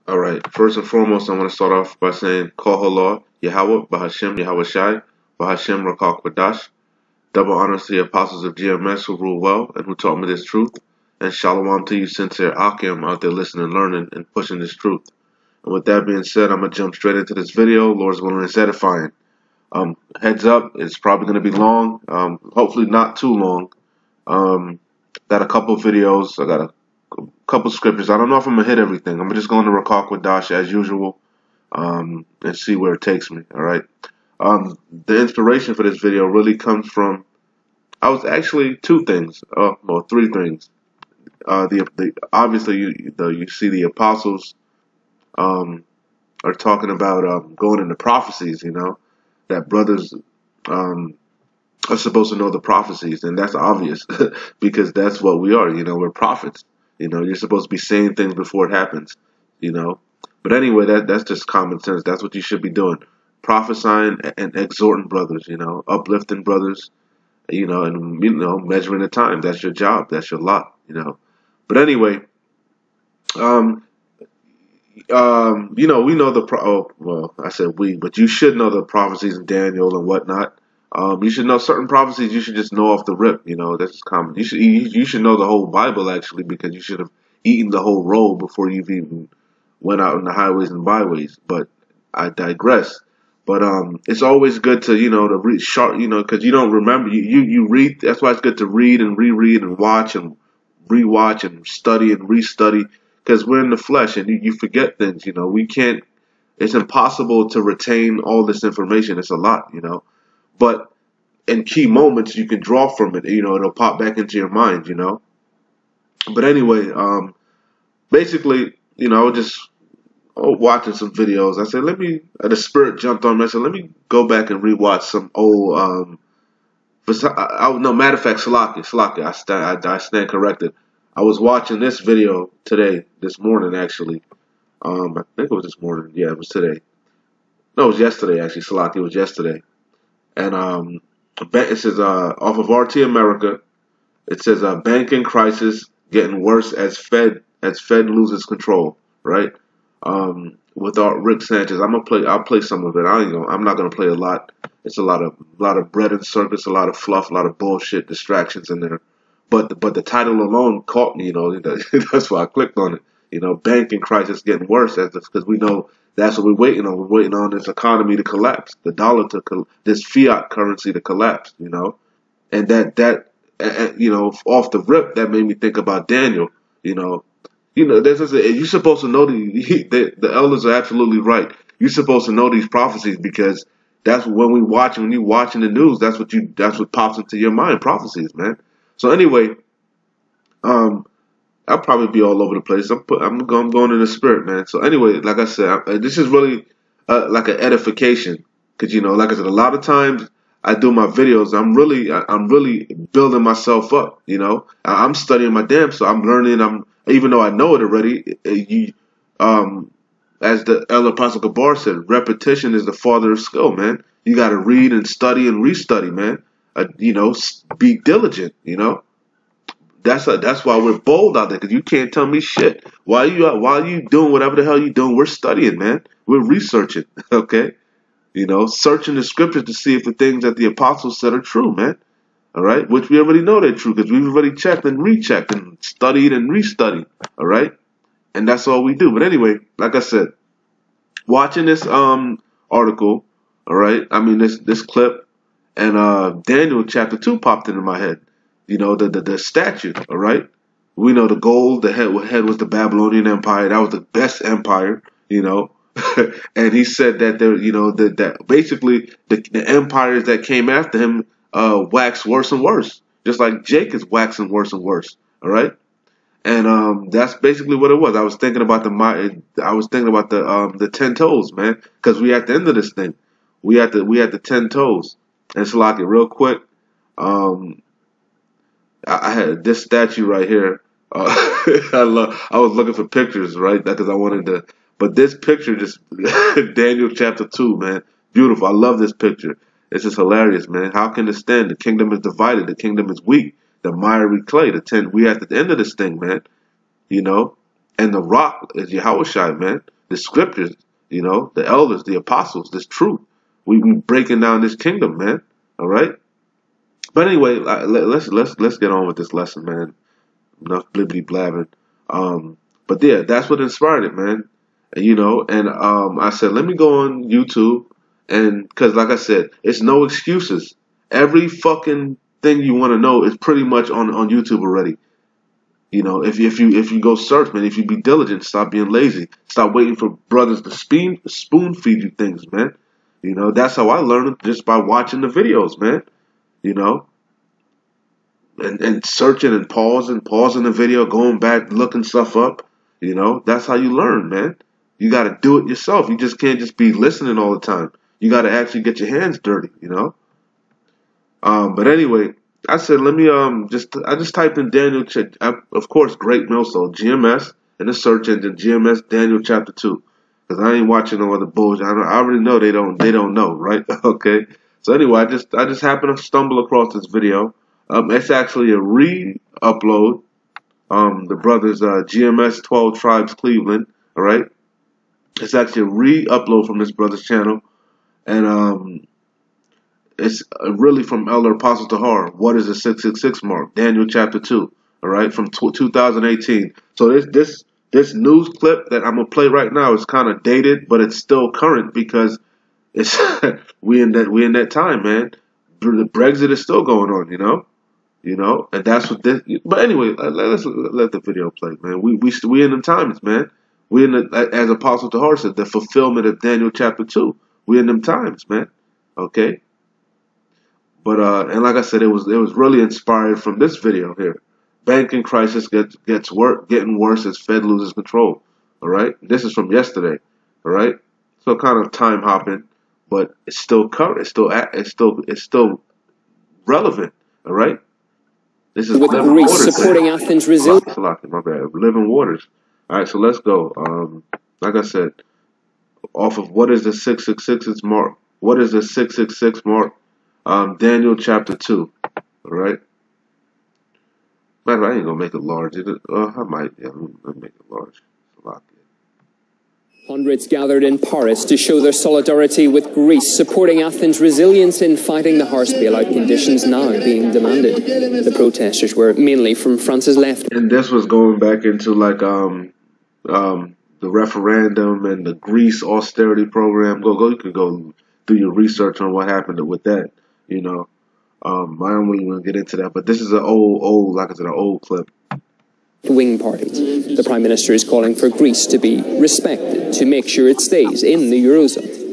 All right. First and foremost, I want to start off by saying Kohala, Yahweh, Bahashem, Yahweh Shai, Bahashem, Rakak Badash. Double honors to the apostles of GMS who rule well and who taught me this truth. And shalom to you sincere Akim out there listening, learning, and pushing this truth. And with that being said, I'm going to jump straight into this video. Lord's willing, it's edifying. Heads up, it's probably going to be long. Hopefully not too long. Got a couple videos. I got a couple scriptures. I don't know if I'm going to hit everything. I'm just going to Rakak Badash as usual. And see where it takes me. All right. The inspiration for this video really comes from I was actually two things. Well, three things. The obviously you see the apostles are talking about going into prophecies. You know that brothers are supposed to know the prophecies, and that's obvious because that's what we are. You know, we're prophets. You know, you're supposed to be saying things before it happens. You know, but anyway, that's just common sense. That's what you should be doing, prophesying and exhorting brothers. You know, uplifting brothers. You know, and measuring the time. That's your job. That's your lot. You know, but anyway, um, we know well, I said we, but you should know the prophecies in Daniel and whatnot. You should know certain prophecies. You should just know off the rip. You know, that's just common. You should know the whole Bible actually because you should have eaten the whole roll before you've even went out on the highways and byways. But I digress. But it's always good to to read sharp, because you don't remember. You read. That's why it's good to read and reread and watch and rewatch and study and restudy because we're in the flesh and you forget things. You know, we can't. It's impossible to retain all this information. It's a lot. You know, but in key moments you can draw from it. You know, it'll pop back into your mind. You know. But anyway, basically, I was just watching some videos. I said, the spirit jumped on me. I said, let me go back and rewatch some old, no, matter of fact, Salaki, I stand corrected. I was watching this video today, this morning, actually. I think it was this morning. Yeah, it was today. No, it was yesterday, actually. Salaki, it was yesterday. And, it says, off of RT America, it says, banking crisis getting worse as Fed loses control, right? Without Rick Sanchez, I'll play some of it. I'm not gonna play a lot. It's a lot of bread and circus, a lot of fluff, a lot of bullshit, distractions in there. But the title alone caught me. You know, that's why I clicked on it. You know, banking crisis getting worse because we know that's what we're waiting on. We're waiting on this economy to collapse, the dollar this fiat currency to collapse. You know, and off the rip, that made me think about Daniel. You're supposed to know the elders are absolutely right. You're supposed to know these prophecies because that's when you're watching the news, that's what pops into your mind, prophecies, man. So anyway, I'll probably be all over the place. I'm going in the spirit, man. So anyway, like I said, this is really like an edification because like I said, a lot of times I do my videos. I'm really building myself up. I'm studying my damn. So I'm learning. Even though I know it already. As the Elder Apostle Gabar said, repetition is the father of skill, man. You got to read and study and restudy, man. Be diligent. That's why we're bold out there, because you can't tell me shit. While you doing whatever the hell you doing, we're studying, man. We're researching, okay? Searching the scriptures to see if the things that the apostles said are true, man. All right? Which we already know they're true, because we've already checked and rechecked and studied and restudied, all right? And that's all we do. But anyway, like I said, watching this article, all right? I mean, this clip, and Daniel chapter 2 popped into my head. The statue, all right? We know the gold, the head was the Babylonian Empire. That was the best empire, and he said that that basically the empires that came after him waxed worse and worse, just like Jake is waxing worse and worse, all right? And that's basically what it was. I was thinking about the 10 toes, man, because we at the end of this thing, we at the 10 toes, and so like it real quick. I had this statue right here. I was looking for pictures, right? Because I wanted to. But this picture just Daniel chapter 2, man, beautiful. I love this picture. It's just hilarious, man. How can it stand? The kingdom is divided. The kingdom is weak. The miry clay. We at the end of this thing, man. And the rock is Yahushua, man. the scriptures, you know, the elders, the apostles, this truth. We breaking down this kingdom, man. All right. But anyway, let's get on with this lesson, man. Enough blibbity blabbing. But yeah, that's what inspired it, man. And, you know, and I said, let me go on YouTube, and because like I said, it's no excuses. Every fucking thing you want to know is pretty much on YouTube already. You know, if you go search, man, if you be diligent, stop being lazy, stop waiting for brothers to spoon feed you things, man. You know, that's how I learned it, just by watching the videos, man. You know, and searching and pausing the video, going back, looking stuff up. You know, that's how you learn, man. You got to do it yourself. You just can't just be listening all the time. You got to actually get your hands dirty, you know. But anyway, I said, let me I just typed in Daniel, of course, Great Millstone, GMS, in the search engine, GMS Daniel chapter 2, because I ain't watching no other bullshit. I already know they don't know, right? Okay. So anyway, I just happened to stumble across this video. It's actually a re-upload. The brothers GMS 12 Tribes Cleveland, all right. It's actually a re-upload from this brother's channel, and it's really from Elder Apostle Tahar. What is the 666 mark? Daniel chapter 2, all right, from 2018. So this news clip that I'm gonna play right now is kind of dated, but it's still current because it's we in that time, man. The Brexit is still going on, you know, and that's what this. But anyway, let's let the video play, man. We in them times, man. We in the, as Apostle Tahar said, the fulfillment of Daniel chapter 2. We in them times, man. Okay. But and like I said, it was really inspired from this video here. Banking crisis getting worse as Fed loses control. All right. This is from yesterday. All right. So kind of time hopping, but it's still current. It's still relevant. All right. This is with Greece supporting Athens' resilience. My bad. Living Waters. All right, so let's go. Like I said, off of what is the 666 mark? What is the 666 mark? Daniel chapter 2. All right. Matter of fact, I ain't gonna make it large. I might. Yeah, I'm gonna make it large. Hundreds gathered in Paris to show their solidarity with Greece, supporting Athens' resilience in fighting the harsh bailout conditions now being demanded. The protesters were mainly from France's left. And this was going back into like the referendum and the Greece austerity program. You could go do your research on what happened with that. You know, I don't really want to get into that, but this is an old, like I said, an old clip. Wing parties. The Prime Minister is calling for Greece to be respected, to make sure it stays in the Eurozone.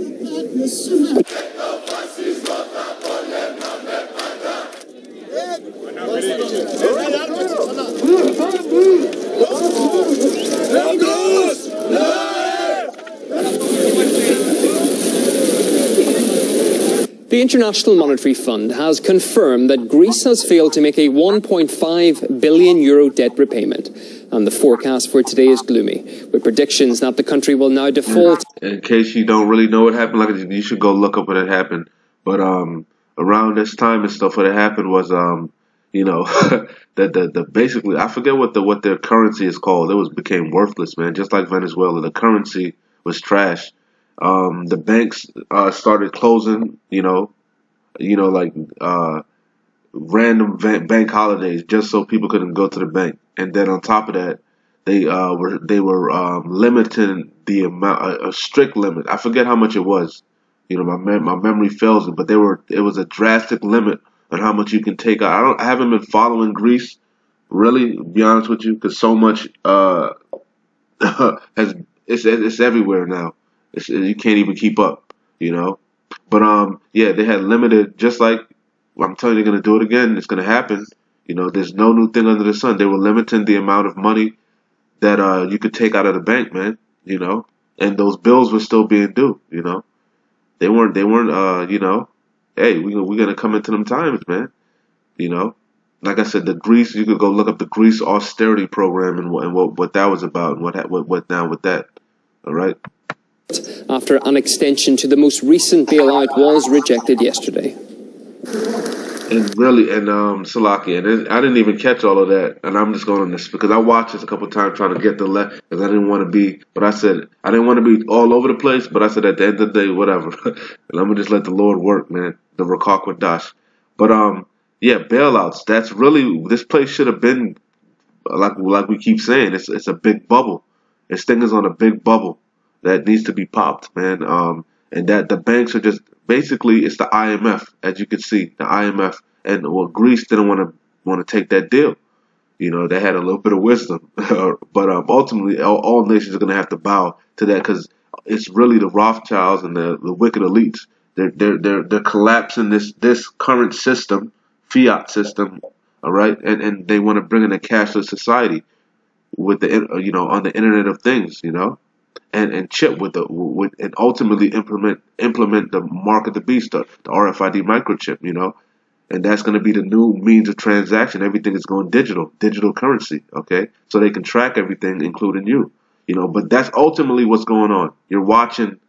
The International Monetary Fund has confirmed that Greece has failed to make a €1.5 billion debt repayment, and the forecast for today is gloomy, with predictions that the country will now default. In case you don't really know what happened, like you should go look up what had happened. But around this time and stuff, what had happened was you know, the basically, I forget what their currency is called. It became worthless, man. Just like Venezuela, the currency was trash. The banks started closing, like random bank holidays just so people couldn't go to the bank. And then on top of that, they were limiting the amount, a strict limit. I forget how much it was. You know, my memory fails me, but it was a drastic limit on how much you can take out. I haven't been following Greece, really, to be honest with you, because so much it's everywhere now. You can't even keep up, you know. But yeah, they had limited, just like I'm telling you, they're gonna do it again. It's gonna happen. You know, there's no new thing under the sun. They were limiting the amount of money that you could take out of the bank, man. You know, and those bills were still being due. You know, they weren't. You know, hey, we're gonna come into them times, man. You know, like I said, the Greece. You could go look up the Greece austerity program and what that was about and what now with that. All right. After an extension to the most recent bailout was rejected yesterday. And really, and Salaki, and I didn't even catch all of that, and I'm just going on this because I watched this a couple times trying to get the because I didn't want to be, but I said I didn't want to be all over the place, but I said at the end of the day, whatever, and I'm gonna just let the Lord work, man. The Rakakwadash, but yeah, bailouts. That's really this place should have been like we keep saying, it's a big bubble. This thing is on a big bubble that needs to be popped, man. And that the banks are just basically it's the IMF, as you can see, the IMF, and well, Greece didn't want to take that deal. You know, they had a little bit of wisdom, but ultimately, all nations are going to have to bow to that because it's really the Rothschilds and the wicked elites. They're collapsing this current system, fiat system, all right, and they want to bring in a cashless society with the on the Internet of Things, and chip with and ultimately implement the mark of the beast, the RFID microchip, and that's going to be the new means of transaction. Everything is going digital currency, okay? So they can track everything, including you, But that's ultimately what's going on. You're watching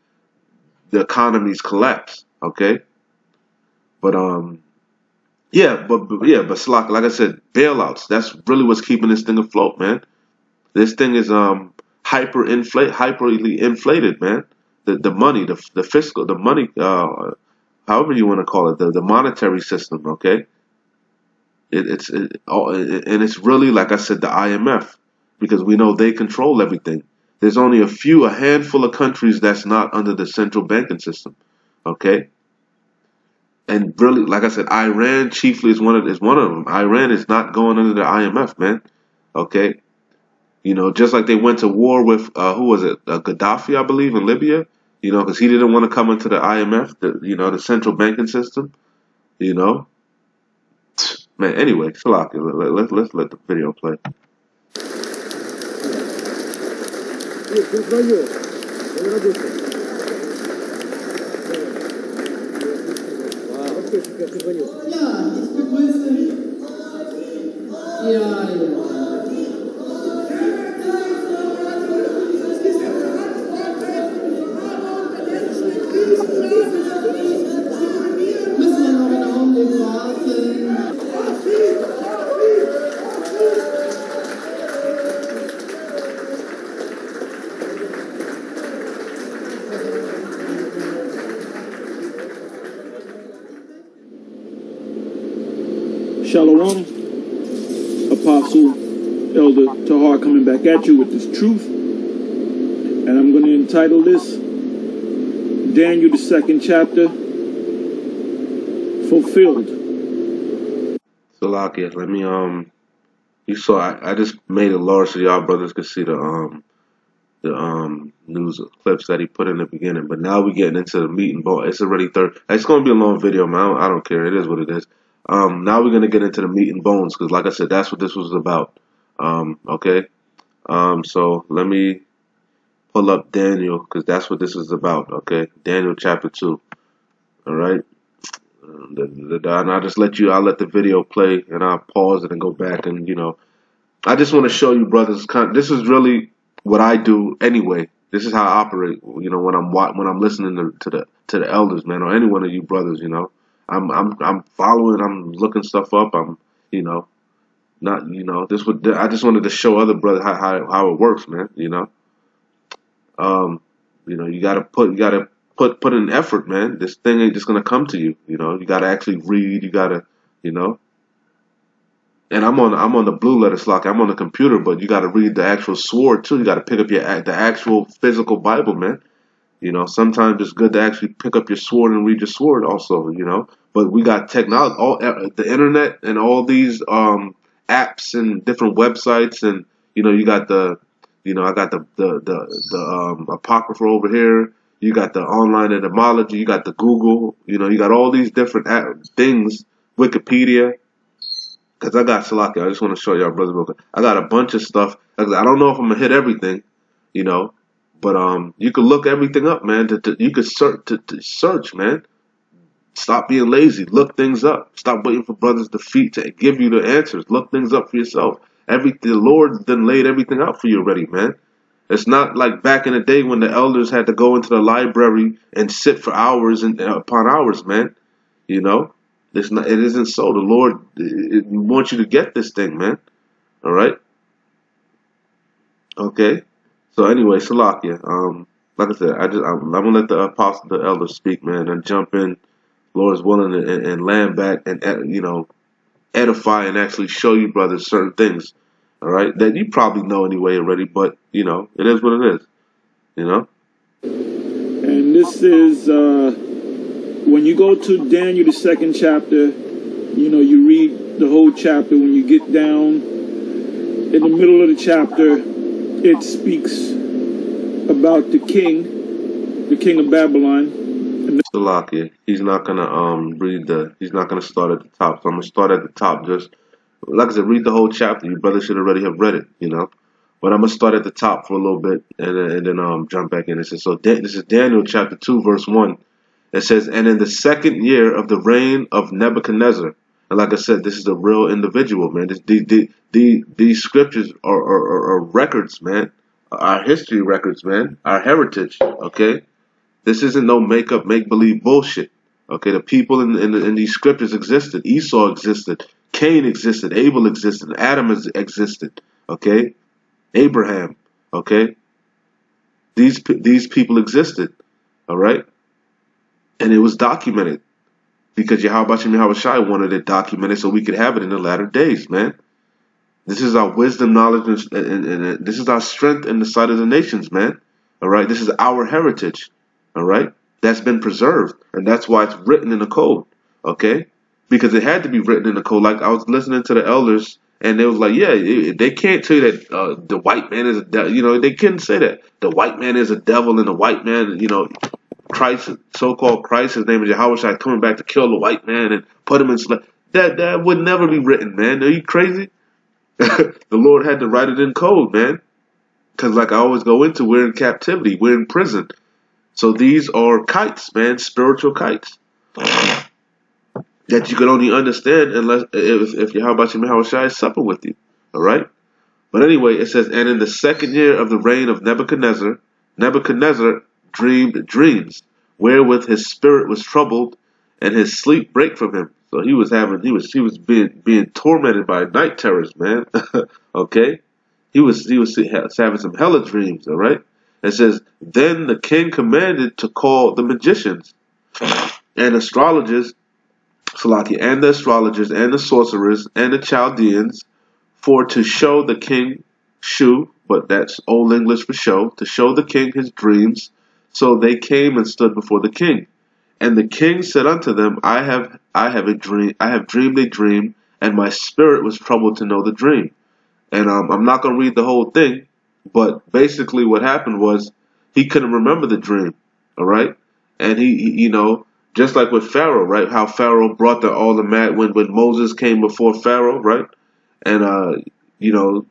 the economies collapse, okay? But but Slack, like I said, bailouts. That's really what's keeping this thing afloat, man. This thing is hyperly inflated, man. The money, the fiscal, the money, however you want to call it, the monetary system, okay? And it's really, like I said, the IMF, because we know they control everything. There's only a handful of countries that's not under the central banking system, okay? And really, like I said, Iran chiefly is one of them. Iran is not going under the IMF, man. Okay, just like they went to war with who was it? Gaddafi, I believe, in Libya. Because he didn't want to come into the IMF, the central banking system. Man. Anyway, Salaki, let's let the video play. Shalom, Apostle, Elder Tahar coming back at you with this truth. And I'm going to entitle this, Daniel, the 2nd chapter, Fulfilled. Salakia, let me, you saw, I just made it large so y'all brothers could see the news clips that he put in the beginning. But now we're getting into the meat and bone. It's already it's going to be a long video, man. I don't care. It is what it is. Now we're going to get into the meat and bones because, like I said, that's what this was about. Okay? So let me pull up Daniel because that's what this is about, okay? Daniel chapter 2. All right? And I'll just I'll let the video play and I'll pause it and go back and, I just want to show you, brothers, this is really what I do anyway. This is how I operate, when I'm listening to the elders, man, or any one of you brothers, I'm following, I'm looking stuff up, I'm, not, I just wanted to show other brothers how it works, man, you gotta put in effort, man. This thing ain't just gonna come to you, you gotta actually read, you gotta, and I'm on the blue letter slot. I'm on the computer, but you gotta read the actual sword too. You gotta pick up the actual physical Bible, man. Sometimes it's good to actually pick up your sword and read your sword also, But we got technology, the internet and all these apps and different websites, and you got I got the Apocrypha over here. You got the online etymology. You got the Google. You got all these different things. Wikipedia. Because I got Salaki. I just want to show y'all, brothers, real quick. I got a bunch of stuff. I don't know if I'm gonna hit everything, but you can look everything up, man. You could search, man. Stop being lazy. Look things up. Stop waiting for brothers to give you the answers. Look things up for yourself. The Lord then laid everything out for you already, man. It's not like back in the day when the elders had to go into the library and sit for hours and upon hours, man. It's not. It isn't so. The Lord wants you to get this thing, man. All right. Okay. So anyway, Salakia. Like I said, I'm gonna let the apostle, the elder speak, man, and jump in, Lord is willing, and land back and edify and actually show you brothers certain things. All right, that you probably know anyway already, but it is what it is. And this is when you go to Daniel, the second chapter, you read the whole chapter. When you get down in the middle of the chapter, it speaks about the king of Babylon. Salakia, he's not gonna he's not gonna start at the top. So I'm gonna start at the top. Just like I said, read the whole chapter. You brothers should already have read it, But I'm gonna start at the top for a little bit and then jump back in. It says, so this is Daniel chapter 2 verse 1. It says, and in the second year of the reign of Nebuchadnezzar. And like I said, this is a real individual, man. These scriptures are records, man. Our history records, man. Our heritage, okay? This isn't no make-up, make-believe bullshit. Okay, the people in these scriptures existed. Esau existed. Cain existed. Abel existed. Adam existed. Okay? Abraham. Okay? These people existed. All right? And it was documented. Because Yahweh Shai wanted it documented so we could have it in the latter days, man. This is our wisdom, knowledge, and this is our strength in the sight of the nations, man. All right? This is our heritage. All right, that's been preserved, and that's why it's written in the code. Okay, because it had to be written in the code. Like I was listening to the elders, and they was like, "Yeah, they can't tell you that the white man is a devil." They couldn't say that the white man is a devil, and the white man, Christ, so-called Christ, his name is Yahweh Shai, coming back to kill the white man and put him in slavery. That would never be written, man. Are you crazy? The Lord had to write it in code, man. Because like I always go into, we're in captivity, we're in prison. So these are kites, man, spiritual kites that you can only understand unless if Yahweh Shai is supping with you. All right. But anyway, it says, and in the second year of the reign of Nebuchadnezzar, Nebuchadnezzar dreamed dreams, wherewith his spirit was troubled, and his sleep brake from him. So he was being tormented by night terrors, man. Okay, he was having some hella dreams. All right. It says, then the king commanded to call the magicians and astrologers, and the astrologers and the sorcerers and the Chaldeans, for to show the king but that's Old English for show, to show the king his dreams. So they came and stood before the king. And the king said unto them, I have dreamed a dream, and my spirit was troubled to know the dream. And I'm not going to read the whole thing. But basically what happened was he couldn't remember the dream, all right? And he just like with Pharaoh, right? How Pharaoh brought all the when Moses came before Pharaoh, right? And he told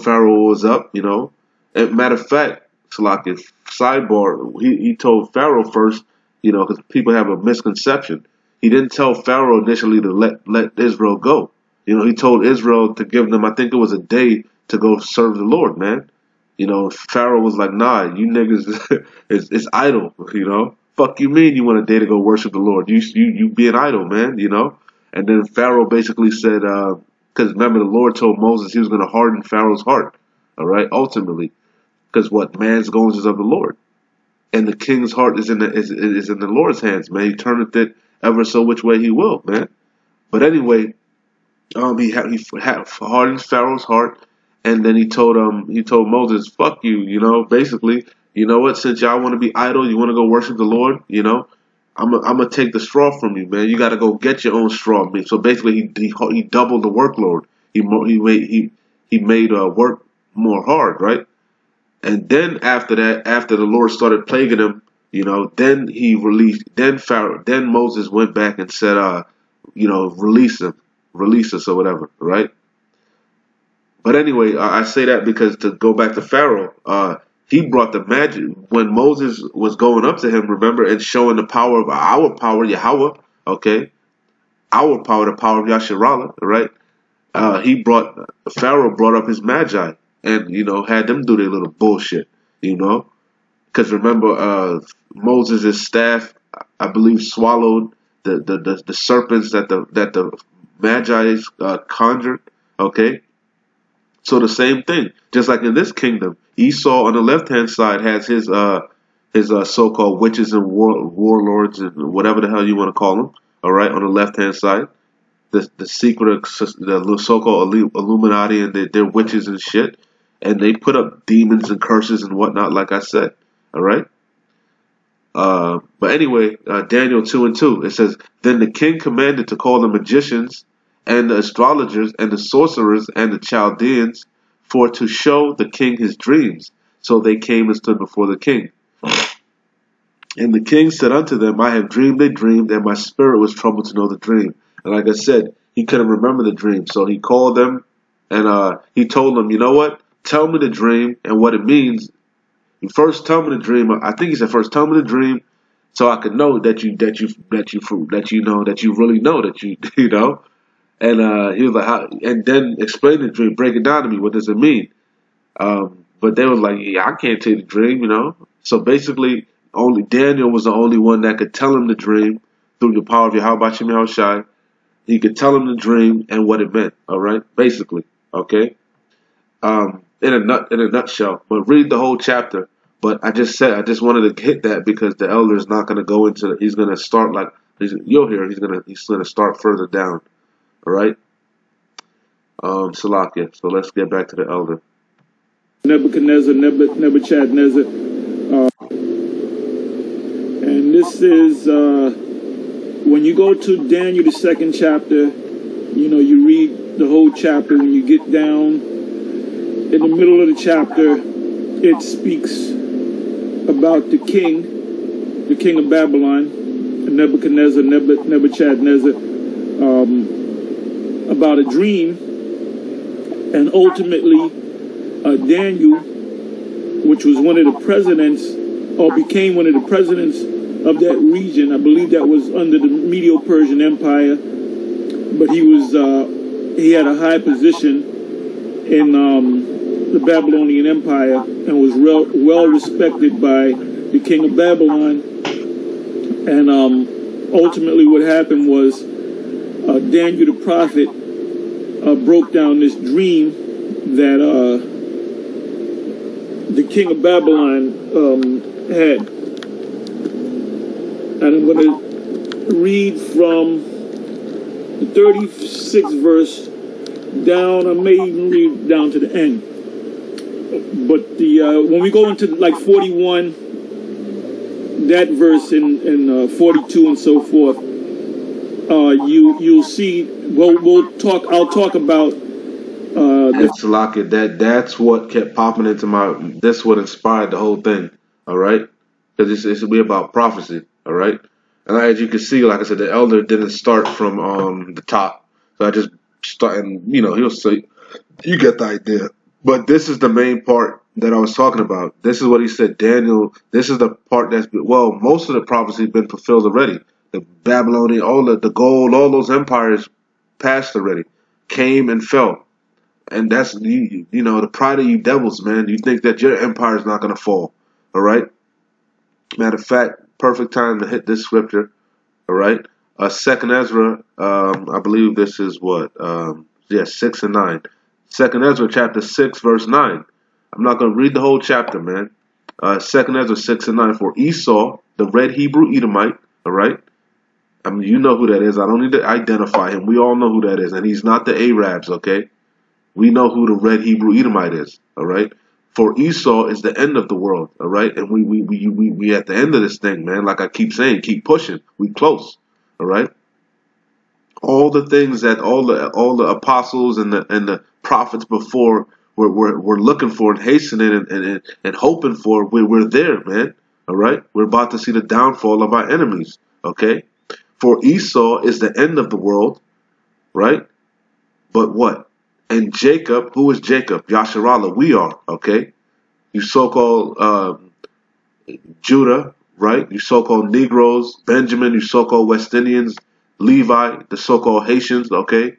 Pharaoh what was up, And matter of fact, Salaki, sidebar, he told Pharaoh first, because people have a misconception. He didn't tell Pharaoh initially to let Israel go. He told Israel to give them, I think it was a day to go serve the Lord, man. Pharaoh was like, nah, you niggas it's idle, Fuck you mean you want a day to go worship the Lord? You being idle, man, And then Pharaoh basically said, because remember the Lord told Moses he was going to harden Pharaoh's heart, all right, ultimately. Because what man's goings is of the Lord. And the king's heart is in the Lord's hands, man. He turneth it ever so which way he will, man. But anyway, he hardened Pharaoh's heart, and then he told Moses, "Fuck you," basically, you know what? Since y'all want to be idle, you want to go worship the Lord, I'm gonna take the straw from you, man. You got to go get your own straw. So basically, he doubled the workload. He made work more hard, right? And then after that, after the Lord started plaguing him, then then Moses went back and said, release us or whatever, right? But anyway, I say that because to go back to Pharaoh, he brought the magic when Moses was going up to him, remember, and showing the power of our power, Yahweh, okay, our power, the power of Yasharallah, right? Pharaoh brought up his magi and had them do their little bullshit, because remember, Moses' staff, I believe, swallowed the serpents that the Magi conjured. Okay, so the same thing, just like in this kingdom, Esau on the left hand side has his so-called witches and warlords and whatever the hell you want to call them. All right, on the left hand side, the secret, the so-called Illuminati, and they're witches and shit, and they put up demons and curses and whatnot. Like I said, all right. But anyway, Daniel 2:2, it says, "Then the king commanded to call the magicians and the astrologers and the sorcerers and the Chaldeans for to show the king his dreams. So they came and stood before the king. And the king said unto them, I have dreamed a dream, and my spirit was troubled to know the dream." And like I said, he couldn't remember the dream. So he called them and he told them, you know what? Tell me the dream and what it means. First, tell me the dream. I think he said, first, tell me the dream, so I could know that you really know that you know. And he was like, how, and then explain the dream, break it down to me. What does it mean? But they was like, yeah, I can't tell you the dream, you know. So basically, only Daniel was the only one that could tell him the dream through the power of Yahweh Shem Yahushai. He could tell him the dream and what it meant. All right, basically, okay. In a nutshell. But read the whole chapter. But I just wanted to hit that because the elder is not going to go into it. He's going to start like you'll hear. He's going to start further down. All right. Salakia. So let's get back to the elder. Nebuchadnezzar, Nebuchadnezzar, and this is when you go to Daniel the 2nd chapter. You know, you read the whole chapter. When you get down in the middle of the chapter, it speaks about the king of Babylon, Nebuchadnezzar, Nebuchadnezzar, about a dream, and ultimately Daniel, which was one of the presidents, or became one of the presidents of that region. I believe that was under the Medo-Persian Empire, but he had a high position in the Babylonian Empire and was well respected by the king of Babylon. And ultimately what happened was Daniel the prophet broke down this dream that the king of Babylon had. And I'm going to read from the 36th verse down. I may even read down to the end. But the when we go into like 41, that verse in 42 and so forth, you'll see. I'll talk about. That's what kept popping into my. That's what inspired the whole thing. All right, because it's be about prophecy. All right, and as you can see, like I said, the elder didn't start from the top, so I just start, and he'll say, you get the idea. But this is the main part that I was talking about. This is what he said, Daniel. This is the part most of the prophecy has been fulfilled already. The Babylonian, all the gold, all those empires passed already, came and fell. And that's, the pride of you devils, man. You think that your empire is not going to fall. All right? Matter of fact, perfect time to hit this scripture. All right? 2nd Ezra, I believe this is what? 6 and 9. 2nd Ezra chapter 6 verse 9. I'm not going to read the whole chapter, man. 2nd Ezra 6 and 9. For Esau, the red Hebrew Edomite, all right? I mean, you know who that is. I don't need to identify him. We all know who that is. And he's not the Arabs, okay? We know who the red Hebrew Edomite is, all right? For Esau is the end of the world, all right? And we at the end of this thing, man. Like I keep saying, keep pushing. We close, all right? All the things that all the apostles and the prophets before were looking for and hastening and hoping for, we're there, man. All right, we're about to see the downfall of our enemies. Okay, for Esau is the end of the world, right? But what? And Jacob, who is Jacob? Yasharallah, we are. Okay, you so-called Judah, right? You so-called Negroes, Benjamin, you so-called West Indians, Levi, the so-called Haitians, okay?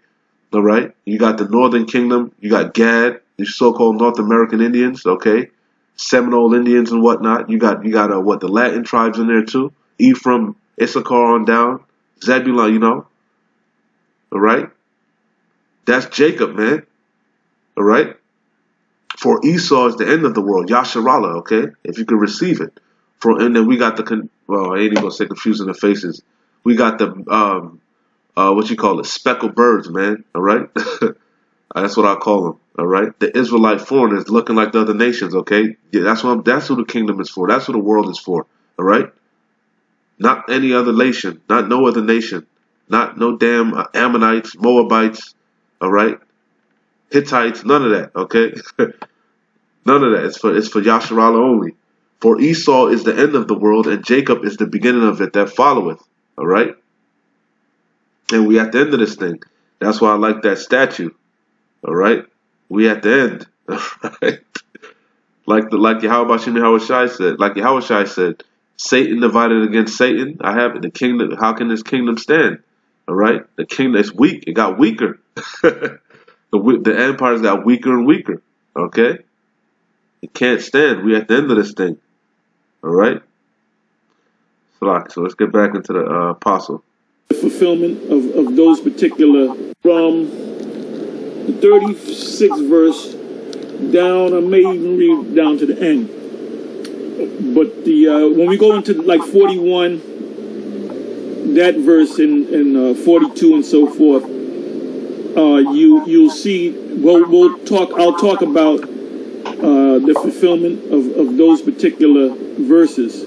All right? You got the Northern Kingdom. You got Gad, the so-called North American Indians, okay? Seminole Indians and whatnot. You got the Latin tribes in there too. Ephraim, Issachar on down, Zebulun, you know. All right? That's Jacob, man. All right? For Esau is the end of the world, Yasharallah, okay? If you can receive it. And then we got well, I ain't even gonna say confusing the faces. We got the what you call it, speckled birds, man. All right, that's what I call them. All right, the Israelite foreigners looking like the other nations. Okay, yeah, that's who the kingdom is for. That's who the world is for. All right, not any other nation, not no other nation, not no damn Ammonites, Moabites. All right, Hittites, none of that. Okay, none of that. It's for Yasharallah only. For Esau is the end of the world, and Jacob is the beginning of it that followeth. All right? And we at the end of this thing. That's why I like that statue. All right? We at the end. All right? Like Yahweh Shai said. Like Yahweh Shai said, Satan divided against Satan. I have the kingdom. How can this kingdom stand? All right? The kingdom is weak. It got weaker. The empires got weaker and weaker. Okay? It can't stand. We at the end of this thing. All right. So let's get back into the apostle. The fulfillment of those particular from the 36th verse down. I may even read down to the end. But the when we go into like 41, that verse in 42 and so forth, you'll see. I'll talk about the fulfillment of those particular verses,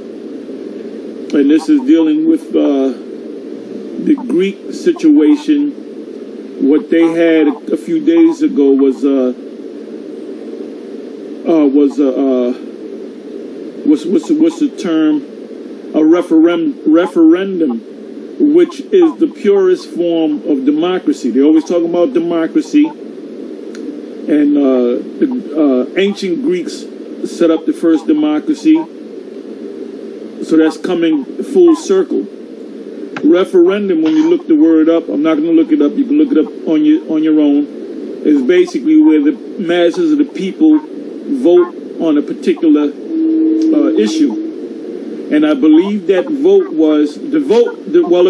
and this is dealing with the Greek situation. What they had a few days ago was what's the term? A referendum, which is the purest form of democracy. They always talk about democracy. And the ancient Greeks set up the first democracy. So that's coming full circle. Referendum, when you look the word up, I'm not going to look it up. You can look it up on your own. Is basically where the masses of the people vote on a particular issue. And I believe that vote was it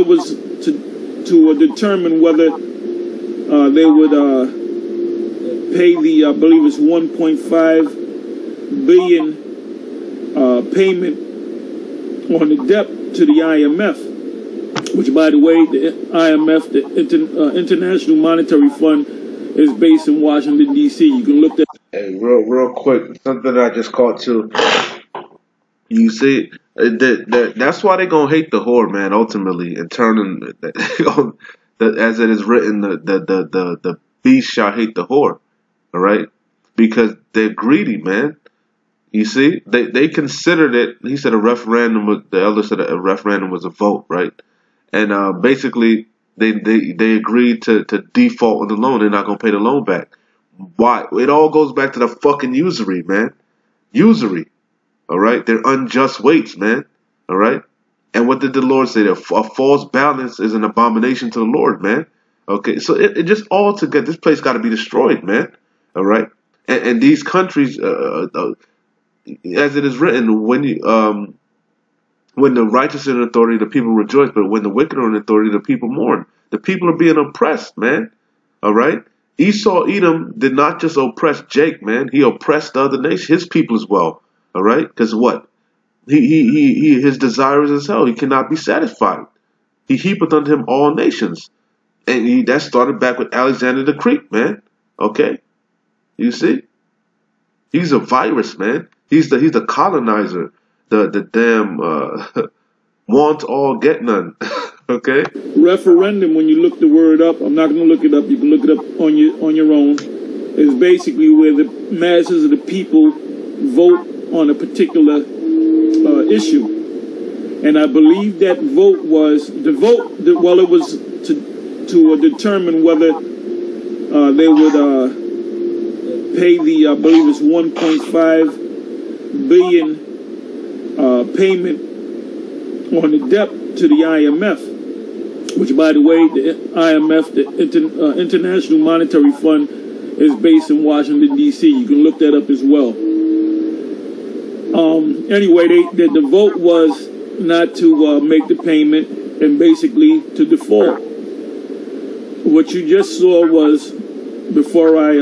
was to determine whether they would pay the, I believe it's 1.5 billion payment on the debt to the IMF, which, by the way, the IMF, the International Monetary Fund, is based in Washington, D.C. You can look that. Hey, real quick, something I just caught too. You see, that's why they're gonna hate the whore, man. Ultimately, and turning, as it is written, the beast shall hate the whore. All right, because they're greedy, man. You see, they considered it. He said a referendum was, the elder said a referendum was a vote, right? And basically, they agreed to default on the loan. They're not gonna pay the loan back. Why? It all goes back to the fucking usury, man. Usury. All right, they're unjust weights, man. All right, and what did the Lord say? A false balance is an abomination to the Lord, man. Okay, so it just all together, this place got to be destroyed, man. All right, and these countries, as it is written, when the righteous are in authority, the people rejoice, but when the wicked are in authority, the people mourn. The people are being oppressed, man. All right, Esau, Edom did not just oppress Jake, man. He oppressed the other nation, his people as well. All right, because what? His desire is as hell. He cannot be satisfied. He heapeth unto him all nations. And that started back with Alexander the Greek, man. Okay? You see? He's a virus, man. He's the colonizer. The damn want all, get none. Okay? Referendum, when you look the word up, I'm not going to look it up. You can look it up on your own. Is basically where the masses of the people vote on a particular issue. And I believe that vote was it was to determine whether they would pay the, I believe it's 1.5 billion payment on the debt to the IMF, which, by the way, the IMF, the International Monetary Fund, is based in Washington, D.C. You can look that up as well. Anyway, the vote was not to make the payment. and basically to default. What you just saw was, before I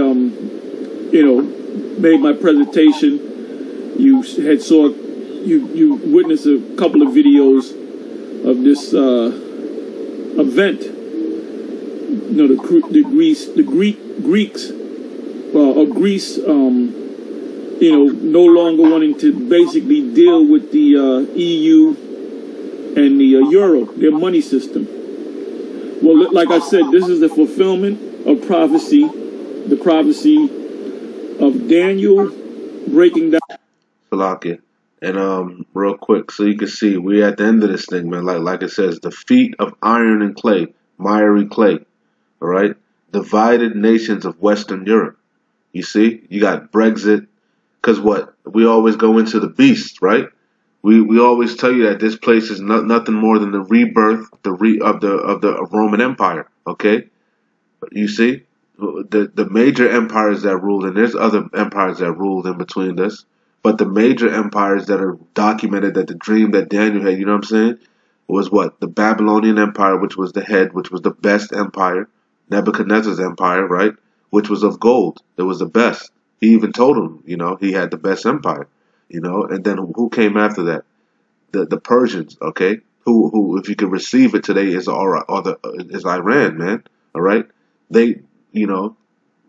made my presentation, you witnessed a couple of videos of this event. Greeks no longer wanting to basically deal with the EU and the euro, their money system. Well, like I said, this is the fulfillment of prophecy, the prophecy of Daniel breaking down. Salakia. And real quick, so you can see we're at the end of this thing, man. Like it says, the feet of iron and clay, miry clay. All right, divided nations of Western Europe. You see, you got Brexit, because what we always go into the beast, right? We always tell you that this place is nothing more than the rebirth, of the Roman Empire. Okay, you see, the major empires that ruled, and there's other empires that ruled in between this. But the major empires that are documented, that the dream that Daniel had, you know what I'm saying, was what? The Babylonian Empire, which was the head, which was the best empire. Nebuchadnezzar's empire, right? Which was of gold. It was the best. He even told him, he had the best empire, And then who came after that? The Persians, okay? Who, if you could receive it today, is Iran, man. All right? They, and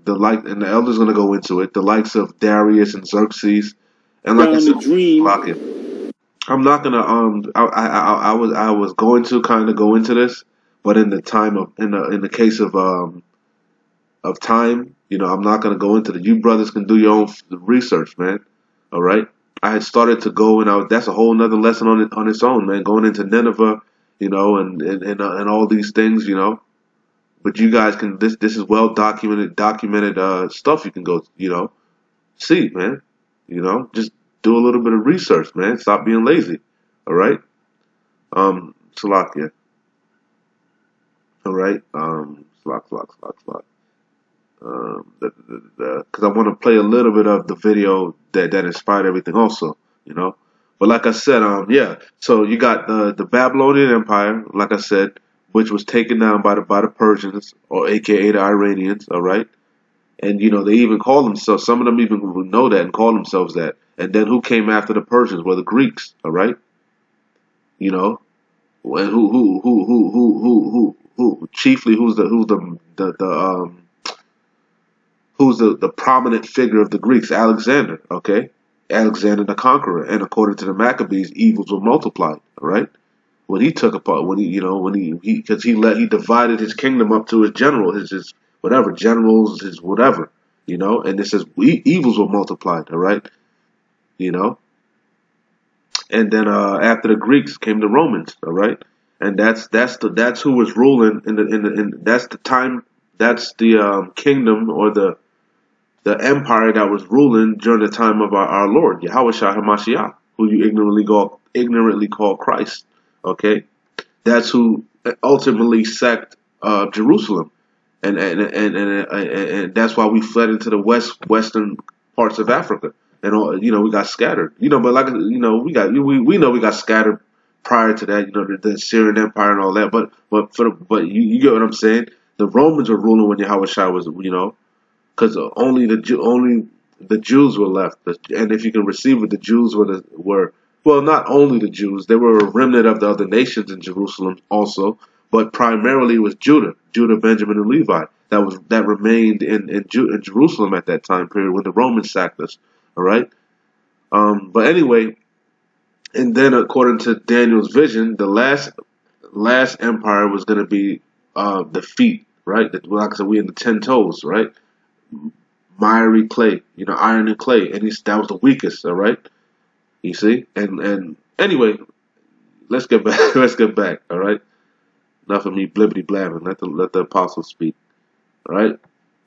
the elder's going to go into it. The likes of Darius and Xerxes. And like I said, I'm not gonna I was going to kind of go into this, but in the case of time, I'm not gonna go into it. You brothers can do your own research, man. All right. I had started to go, and that's a whole nother lesson on its own, man. Going into Nineveh, and all these things, But you guys can. This is well documented stuff. You can go, see, man. Just do a little bit of research, man. Stop being lazy. All right? Salakia. All right? Because I want to play a little bit of the video that inspired everything also, But like I said, so you got the Babylonian Empire, like I said, which was taken down by the Persians, or aka the Iranians, all right? And, they even call themselves, some of them even know that and call themselves that. And then who came after the Persians? Well, the Greeks, all right? And chiefly who's the prominent figure of the Greeks? Alexander, okay? Alexander the Conqueror. And according to the Maccabees, evils were multiplied, all right? When he took apart, because he divided his kingdom up to his general, his whatever, generals, his whatever, and it says evils were multiplied, all right, and then after the Greeks came the Romans, all right, and that's who was ruling that's the kingdom or the empire that was ruling during the time of our Lord Yahushua HaMashiach, who you ignorantly call Christ, okay, that's who ultimately sacked Jerusalem. And that's why we fled into the western parts of Africa, and all, we got scattered, but like we know we got scattered prior to that, the Assyrian Empire and all that, but you get what I'm saying. The Romans were ruling when Yahushua was, because only the Jews were left, and if you can receive it, the Jews were well, not only the Jews, they were a remnant of the other nations in Jerusalem also. But primarily it was Judah, Benjamin, and Levi that remained in Jerusalem at that time period when the Romans sacked us. All right. But anyway, and then according to Daniel's vision, the last empire was going to be the feet, right? Like I said, we in the 10 toes, right? Miry clay, iron and clay, and that was the weakest. All right. You see, and anyway, let's get back. All right. Enough of me blibbity blabbing. Let the apostles speak. All right.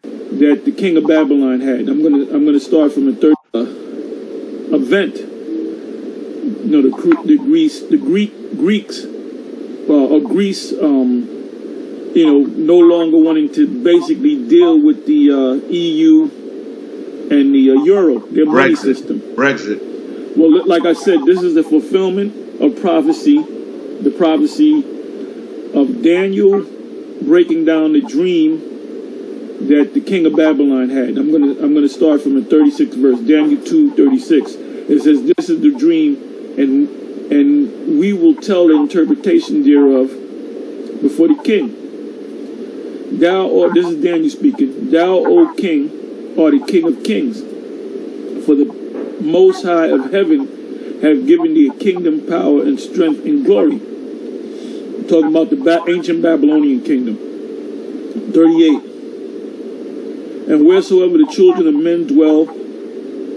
That the king of Babylon had. I'm gonna start from the third event. The Greeks Greece. No longer wanting to basically deal with the EU and the euro, their money system. Brexit. Well, like I said, this is the fulfillment of prophecy, the prophecy of Daniel breaking down the dream that the king of Babylon had. I'm gonna start from the 36th verse, Daniel 2:36. It says, "This is the dream, and we will tell the interpretation thereof before the king. This is Daniel speaking. Thou, O king, art the king of kings. For the Most High of heaven have given thee a kingdom, power, and strength and glory." Talking about the ancient Babylonian kingdom. 38. "And wheresoever the children of men dwell,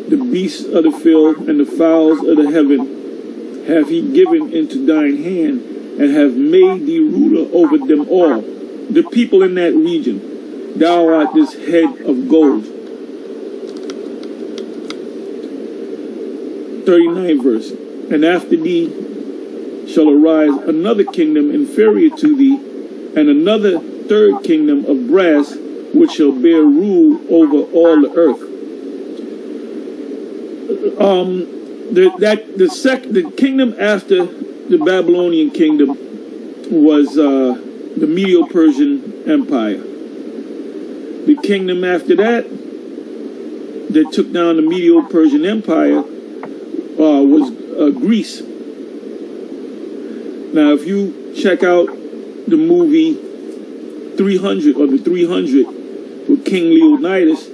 the beasts of the field and the fowls of the heaven have he given into thine hand, and have made thee ruler over them all." The people in that region. "Thou art this head of gold." 39th verse. "And after thee shall arise another kingdom inferior to thee, and another third kingdom of brass, which shall bear rule over all the earth." The kingdom after the Babylonian kingdom was the Medo-Persian Empire. The kingdom after that took down the Medo-Persian Empire was Greece. Now, if you check out the movie 300 or the 300 with King Leonidas,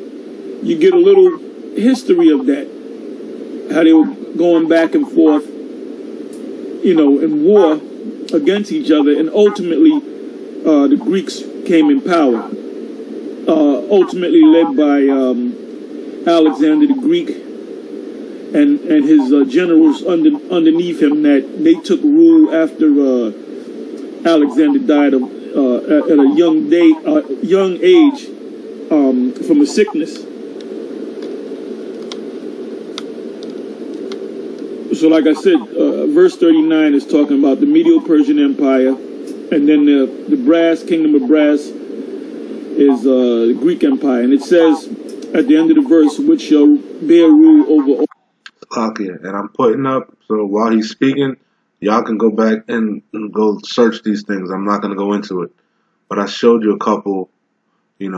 you get a little history of that. How they were going back and forth, in war against each other, and ultimately the Greeks came in power. Ultimately led by Alexander the Greek and his generals underneath him, that they took rule after Alexander died at a young age from a sickness. So like I said, verse 39 is talking about the Medo-Persian Empire, and then the kingdom of brass is the Greek Empire. And it says at the end of the verse, "which shall bear rule over all." Okay, and I'm putting up, so while he's speaking, y'all can go back and go search these things. I'm not going to go into it. But I showed you a couple, straight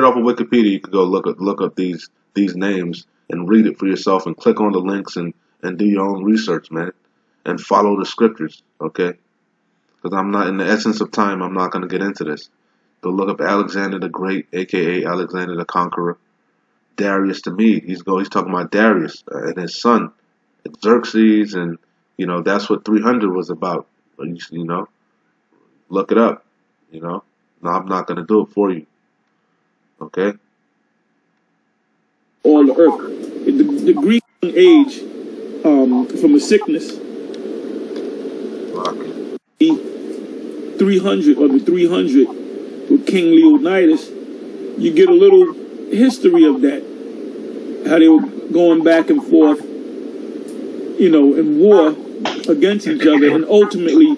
off of Wikipedia, you could go look up these names and read it for yourself and click on the links and do your own research, man. And follow the scriptures, okay? Because I'm not, in the essence of time, I'm not going to get into this. Go look up Alexander the Great, a.k.a. Alexander the Conqueror. Darius the Mede. He's talking about Darius and his son, Xerxes, and, that's what 300 was about. Look it up, No, I'm not going to do it for you, okay? All the earth. The Greek age from a sickness. 300 or the 300 with King Leonidas, you get a little history of that. How they were going back and forth, in war against each other, and ultimately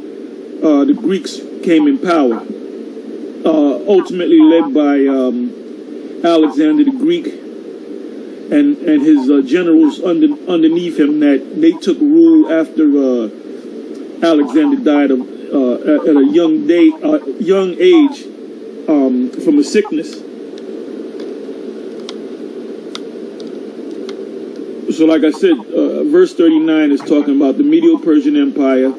the Greeks came in power. Ultimately led by Alexander the Greek and his generals underneath him, that they took rule after Alexander died at a young age from a sickness. So like I said, verse 39 is talking about the Medo-Persian Empire,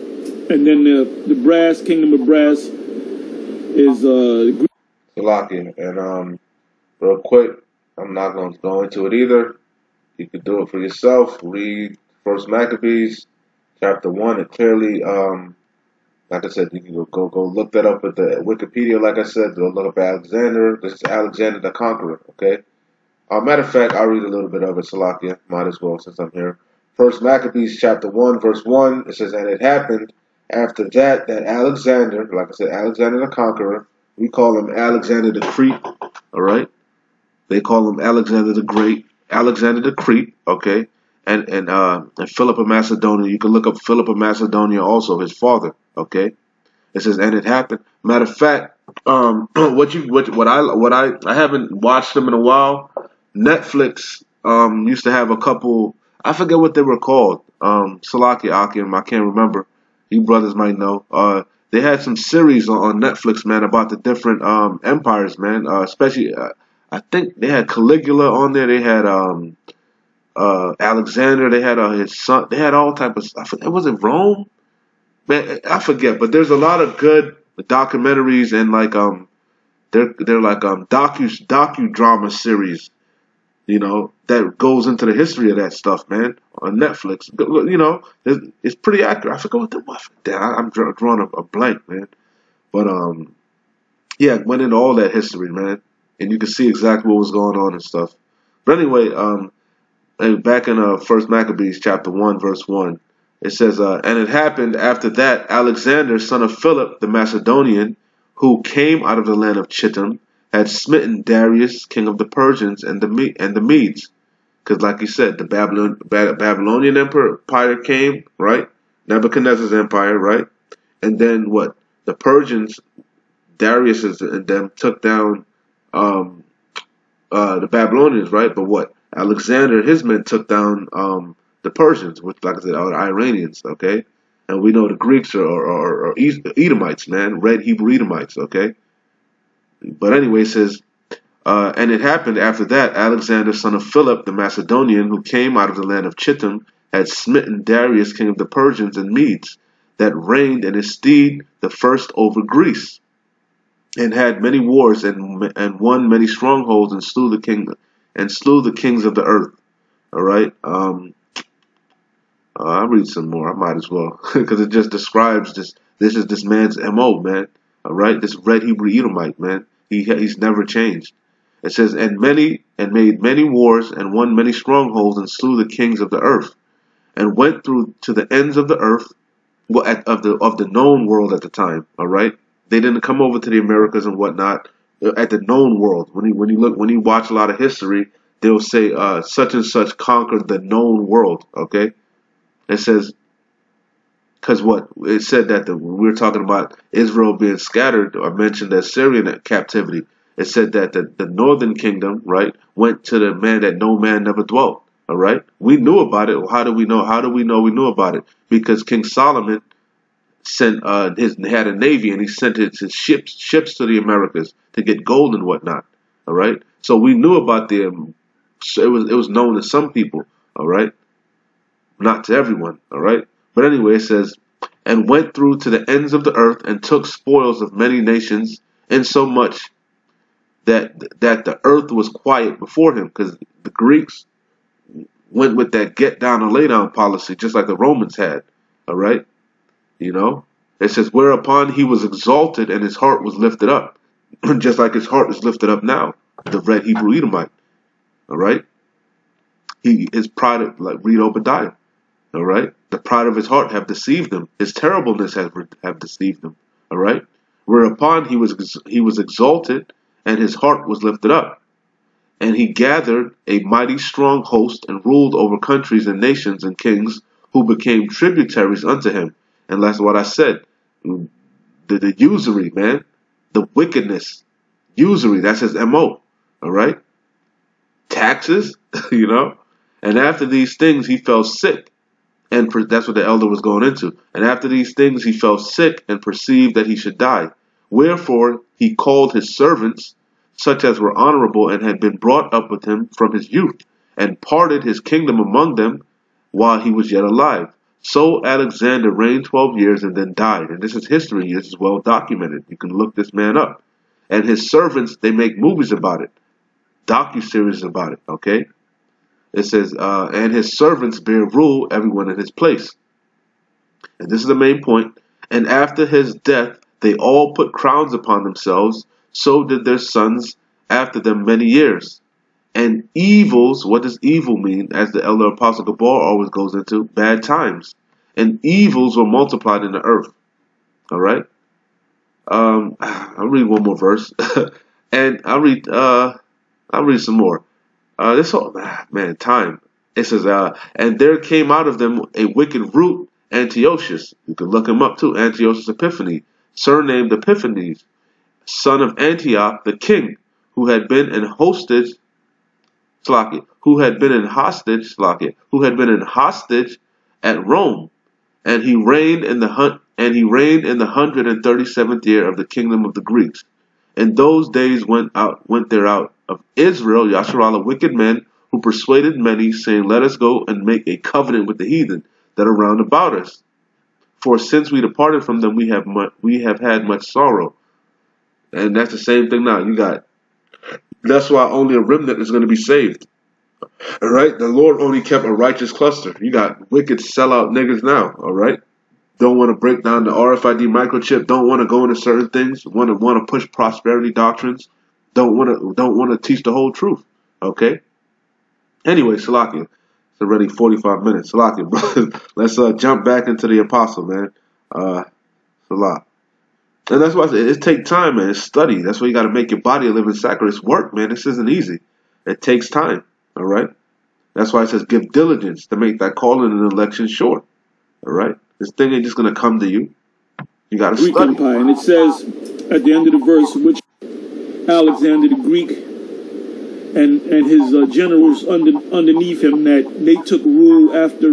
and then the kingdom of brass is Greek. And real quick, I'm not going to go into it either. You can do it for yourself. Read First Maccabees, chapter 1, and clearly, like I said, you can go look that up at the Wikipedia. Like I said, go look up Alexander. This is Alexander the Conqueror. Okay. Matter of fact, I'll read a little bit of it, Salakia. Might as well, since I'm here. First Maccabees chapter 1, verse 1, it says, "And it happened after that Alexander," like I said, Alexander the Conqueror, we call him Alexander the Crete, all right? They call him Alexander the Great, Alexander the Crete, okay? And Philip of Macedonia, you can look up Philip of Macedonia also, his father, okay? It says, "And it happened." Matter of fact, I haven't watched them in a while. Netflix used to have a couple, I forget what they were called. Salaki Akim, I can't remember. You brothers might know. They had some series on Netflix, man, about the different empires, man. Especially, I think they had Caligula on there. They had Alexander. They had his son. They had all type of stuff. Was it Rome? Man, I forget. But there's a lot of good documentaries and like they're like docudrama series, you know, that goes into the history of that stuff, man, on Netflix. You know, it's pretty accurate. I forget what the was. I'm drawing a blank, man. But yeah, it went into all that history, man, and you can see exactly what was going on and stuff. But anyway, back in First Maccabees chapter 1 verse 1, it says, and it happened after that Alexander, son of Philip the Macedonian, who came out of the land of Chittim, had smitten Darius, king of the Persians, and the Medes. Because like you said, the Babylonian empire came, right? Nebuchadnezzar's empire, right? And then what? The Persians, Darius and them took down the Babylonians, right? But what? Alexander and his men took down the Persians, which, like I said, are the Iranians, okay? And we know the Greeks are Edomites, man, red Hebrew Edomites, okay? But anyway, it says, and it happened after that, Alexander, son of Philip the Macedonian, who came out of the land of Chittim, had smitten Darius, king of the Persians and Medes, that reigned in his stead the first over Greece, and had many wars and won many strongholds and slew the kings of the earth. All right. I'll read some more. I might as well, because it just describes this. This is this man's MO, man. All right, this red Hebrew Edomite, man. He's never changed. It says, and made many wars and won many strongholds and slew the kings of the earth, and went through to the ends of the earth, well, of the known world at the time. All right, they didn't come over to the Americas and whatnot. At the known world, when you watch a lot of history, they'll say such and such conquered the known world. Okay. It says, because what? It said that we were talking about Israel being scattered, or mentioned as Syrian captivity. It said that the northern kingdom, right, went to the man that no man never dwelt. All right? We knew about it. How do we know? How do we know we knew about it? Because King Solomon sent had a navy, and he sent his ships to the Americas to get gold and whatnot. All right? So we knew about them. It was known to some people. All right? Not to everyone, all right? But anyway, it says, and went through to the ends of the earth and took spoils of many nations, insomuch that the earth was quiet before him, because the Greeks went with that get down and lay down policy, just like the Romans had, all right? You know? It says, whereupon he was exalted and his heart was lifted up, just like his heart is lifted up now, the red Hebrew Edomite, all right? His pride, like read Obadiah. All right, the pride of his heart have deceived him. His terribleness have deceived him. All right, whereupon he was exalted, and his heart was lifted up, and he gathered a mighty strong host, and ruled over countries and nations and kings, who became tributaries unto him. And that's what I said. The usury, man, the wickedness, usury. That's his MO. All right, taxes, you know. And after these things, he fell sick. And that's what the elder was going into. And after these things he fell sick and perceived that he should die. Wherefore he called his servants, such as were honorable and had been brought up with him from his youth, and parted his kingdom among them while he was yet alive. So Alexander reigned 12 years and then died. And this is history. This is well documented. You can look this man up. And his servants, they make movies about it, docuseries about it, okay? It says, and his servants bear rule, everyone in his place. And this is the main point. And after his death, they all put crowns upon themselves. So did their sons after them many years. And evils, what does evil mean? As the elder apostle Gabar always goes into, bad times. And evils were multiplied in the earth. All right. I'll read one more verse, and I'll read some more. This whole man, time. It says, and there came out of them a wicked root, Antiochus. You can look him up too, Antiochus Epiphanes, surnamed Epiphanes, son of Antioch the king, who had been in hostage, who had been in hostage at Rome, and he reigned in the And he reigned in the 137th year of the kingdom of the Greeks. In those days went there out of Israel, Yasharallah, wicked men, who persuaded many, saying, Let us go and make a covenant with the heathen that are round about us. For since we departed from them, we have had much sorrow. And that's the same thing now. That's why only a remnant is going to be saved. All right? The Lord only kept a righteous cluster. You got wicked sellout niggas now. All right? Don't want to break down the RFID microchip. Don't want to go into certain things. Want to push prosperity doctrines. Don't want to teach the whole truth. Okay? Anyway, Salakia. It's already 45 minutes. Salakia, bro. Let's jump back into the apostle, man. Salah. And that's why I say it takes time, man. It's study. That's why you got to make your body a living sacrifice. It's work, man. This isn't easy. It takes time. All right? That's why it says give diligence to make that calling and election sure. All right? This thing ain't just going to come to you. You got to study. Greek Empire. And it says at the end of the verse, which Alexander the Greek and his generals underneath him, that they took rule after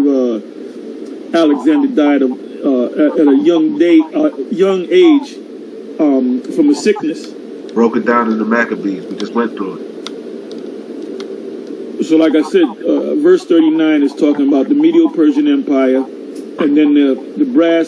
Alexander died at a young age from a sickness. Broke it down in the Maccabees. We just went through it. So like I said, verse 39 is talking about the Medo-Persian Empire, and then the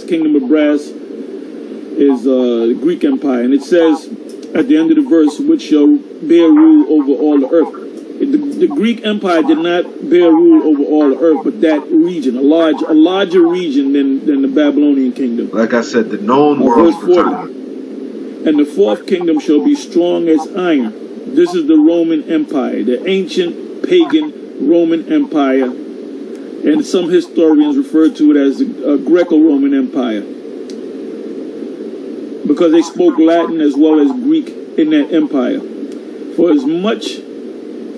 kingdom of brass is the Greek Empire. And it says at the end of the verse, which shall bear rule over all the earth. The Greek Empire did not bear rule over all the earth, but that region, a larger region than the Babylonian kingdom. Like I said, the known world. Verse 40. And the fourth kingdom shall be strong as iron. This is the Roman Empire, the ancient pagan Roman Empire, and some historians refer to it as the Greco-Roman Empire, because they spoke Latin as well as Greek in that empire. For as much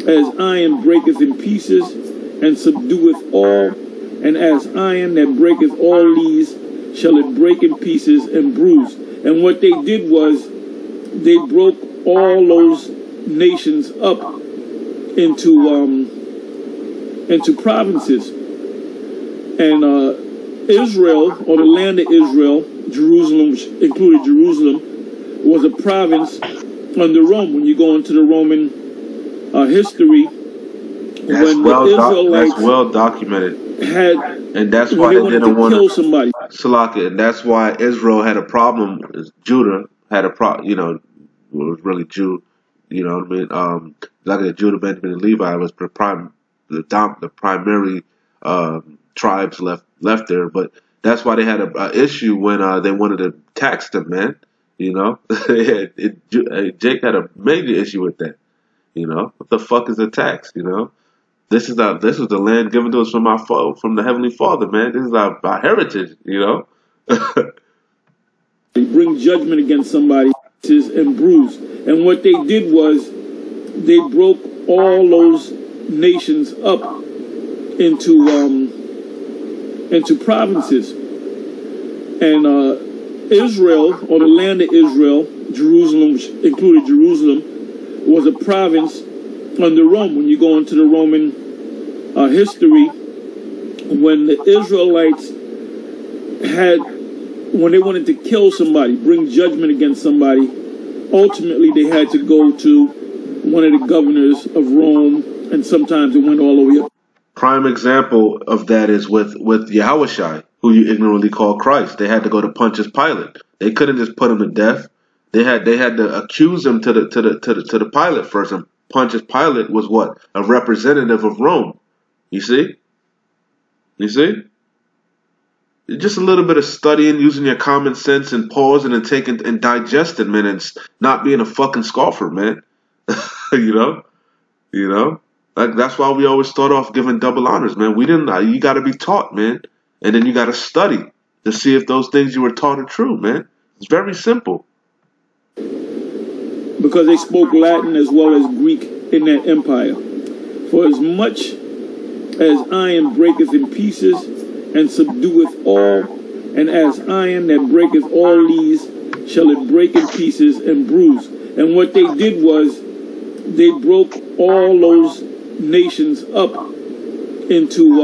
as iron breaketh in pieces and subdueth all, and as iron that breaketh all these, shall it break in pieces and bruise. And what they did was they broke all those nations up into provinces. And Israel, or the land of Israel, Jerusalem, which included Jerusalem, was a province under Rome. When you go into the Roman history, when the Israelites that's well documented, and that's why they didn't want to kill somebody. Salaka, and that's why Israel had a problem. Judah had a problem. You know, it was really Jude. You know what I mean? Like Judah, Benjamin, and Levi was the primary tribes left there. But that's why they had a issue when they wanted to tax them, man. You know, Jake had a major issue with that. You know, what the fuck is a tax? You know, this is the land given to us from the Heavenly Father, man. This is our heritage. You know. They bring judgment against somebody and bruise. And what they did was they broke all those nations up into provinces. And Israel, or the land of Israel, Jerusalem, which included Jerusalem, was a province under Rome. When you go into the Roman history, when the Israelites when they wanted to kill somebody, bring judgment against somebody, ultimately they had to go to one of the governors of Rome, and sometimes it went all the way up. Prime example of that is with Yahushai, who you ignorantly call Christ. They had to go to Pontius Pilate. They couldn't just put him to death. They had to accuse him to the Pilate first. And Pontius Pilate was what? A representative of Rome. You see? Just a little bit of studying, using your common sense and pausing and taking and digesting, man, and not being a fucking scoffer, man. You know? Like, that's why we always start off giving double honors, man. You got to be taught, man. And then you got to study to see if those things you were taught are true, man. It's very simple. Because they spoke Latin as well as Greek in that empire. For as much as iron breaketh in pieces and subdueth all, and as iron that breaketh all these, shall it break in pieces and bruise. And what they did was they broke all those nations up into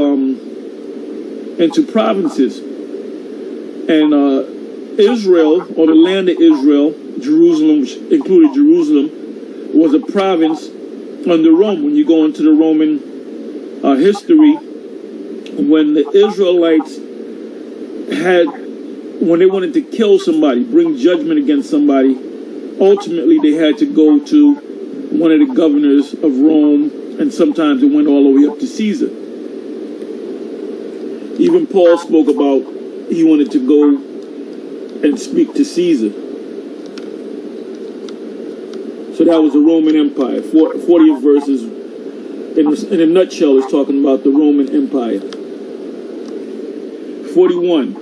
provinces. And Israel, or the land of Israel, Jerusalem, which included Jerusalem, was a province under Rome. When you go into the Roman history, when the Israelites when they wanted to kill somebody, bring judgment against somebody, ultimately they had to go to one of the governors of Rome, and sometimes it went all the way up to Caesar. Even Paul spoke about he wanted to go and speak to Caesar. So that was the Roman Empire. 40th verses, in a nutshell, is talking about the Roman Empire. 41.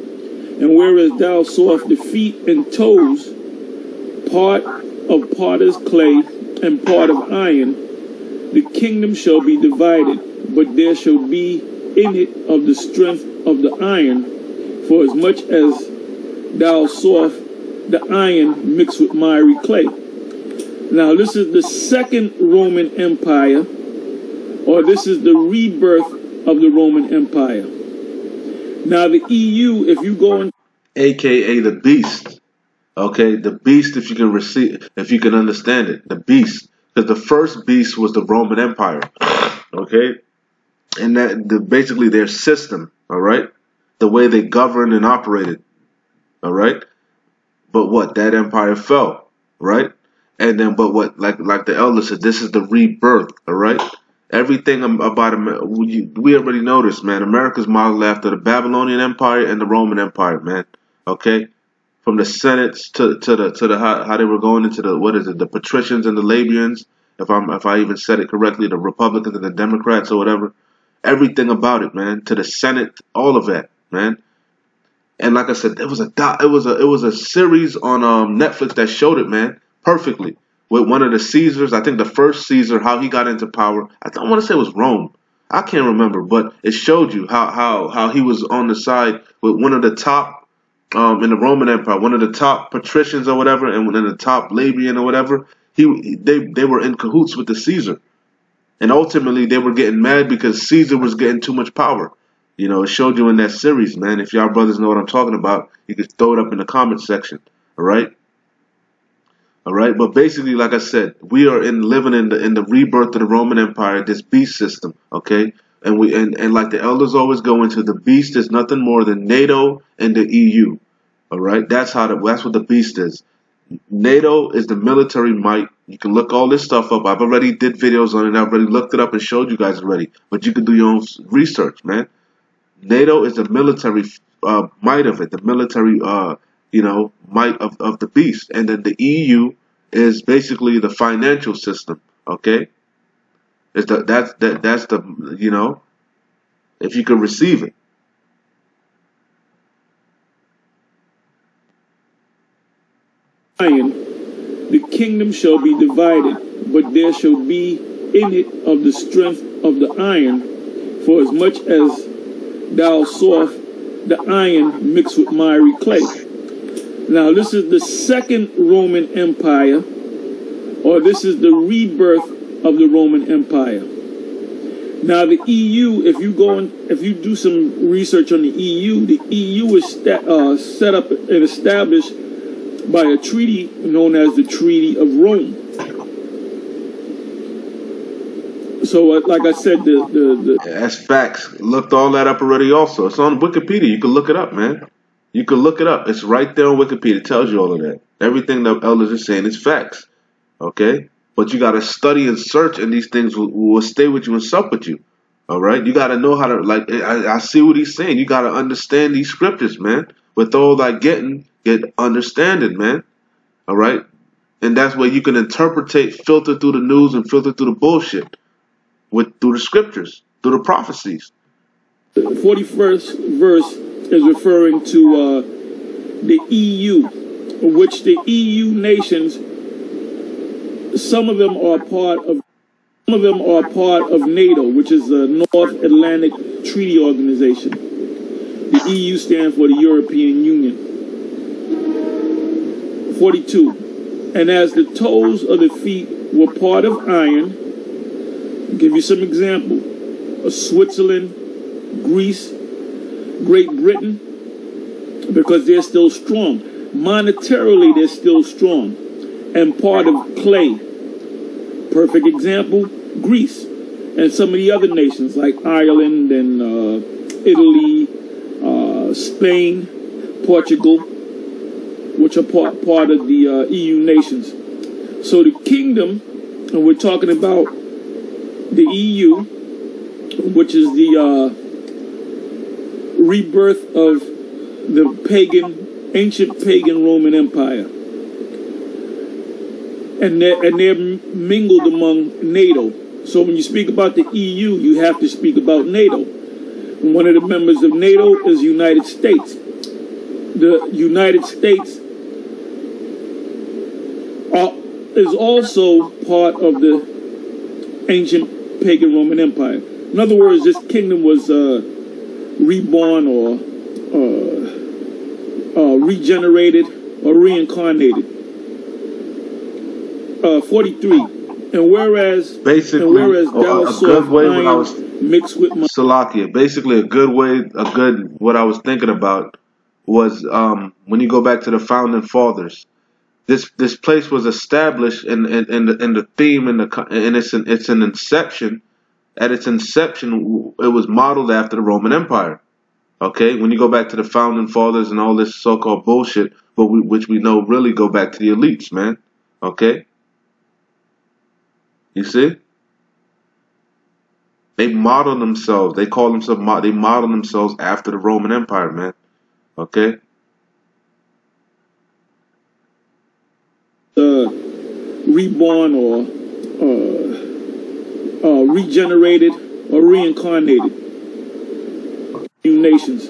And whereas thou sawest the feet and toes, part of potter's clay and part of iron, the kingdom shall be divided, but there shall be in it of the strength of the iron, for as much as thou sawest the iron mixed with miry clay. Now this is the second Roman Empire, or this is the rebirth of the Roman Empire. Now the EU, if you go in, AKA the beast. Okay, the beast, if you can understand it, the beast. Because the first beast was the Roman Empire. Okay? And basically their system, all right? The way they governed and operated. All right? But what? That empire fell, right? And then, but what? Like the elder said, this is the rebirth, all right? Everything about America, we already know this, man. America's modeled after the Babylonian Empire and the Roman Empire, man. Okay, from the senates to the how they were going into the patricians and the Labians, if I even said it correctly, the Republicans and the Democrats or whatever. Everything about it, man. To the Senate, all of that, man. And like I said, it was a series on Netflix that showed it, man, perfectly. With one of the Caesars, I think the first Caesar, how he got into power. I want to say it was Rome. I can't remember, but it showed you how he was on the side with one of the top in the Roman Empire, one of the top patricians or whatever, and one of the top Labian or whatever. They were in cahoots with the Caesar, and ultimately they were getting mad because Caesar was getting too much power. You know, it showed you in that series, man. If y'all brothers know what I'm talking about, you can throw it up in the comment section. All right. All right, but basically, like I said, we are living in the rebirth of the Roman Empire, this beast system, okay? And like the elders always go into, the beast is nothing more than NATO and the EU, all right? That's what the beast is. NATO is the military might. You can look all this stuff up. I've already did videos on it. I've already looked it up and showed you guys already. But you can do your own research, man. NATO is the military might of it, the military might of the beast. And then the EU is basically the financial system, okay? That's the if you can receive it. The kingdom shall be divided, but there shall be in it of the strength of the iron, for as much as thou sawest the iron mixed with miry clay. Now this is the second Roman Empire, or this is the rebirth of the Roman Empire. Now the EU, if you do some research on the EU is set up and established by a treaty known as the Treaty of Rome. So, like I said, that's facts. Looked all that up already. Also, it's on Wikipedia. You can look it up, man. You can look it up. It's right there on Wikipedia. It tells you all of that. Everything the elders are saying is facts. Okay, but you gotta study and search, and these things will stay with you and sup with you. All right, you gotta know how to I see what he's saying. You gotta understand these scriptures, man. With all that get understanding, man. All right, and that's where you can filter through the news and filter through the bullshit through the scriptures, through the prophecies. The 41st verse is referring to the EU, which the EU nations, some of them are part of NATO, which is the North Atlantic Treaty Organization. The EU stands for the European Union. 42. And as the toes of the feet were part of iron, I'll give you some example: Switzerland, Greece, Great Britain, because they're still strong. Monetarily, they're still strong and part of Clay. Perfect example, Greece and some of the other nations like Ireland and Italy, Spain, Portugal, which are part of the EU nations. So the kingdom, and we're talking about the EU, which is the rebirth of the ancient pagan Roman Empire. And they're mingled among NATO. So when you speak about the EU, you have to speak about NATO. And one of the members of NATO is the United States. The United States is also part of the ancient pagan Roman Empire. In other words, this kingdom was reborn or regenerated or reincarnated. 43. And whereas thou a soft good way iron what I was mixed with my Salakia. Basically, what I was thinking about was when you go back to the founding fathers. This place was established in the theme and it's an inception. At its inception, it was modeled after the Roman Empire. Okay, when you go back to the founding fathers and all this so-called bullshit, which we know really go back to the elites, man. Okay, you see, they model themselves. They call themselves. They model themselves after the Roman Empire, man. Okay. Reborn or regenerated or reincarnated nations.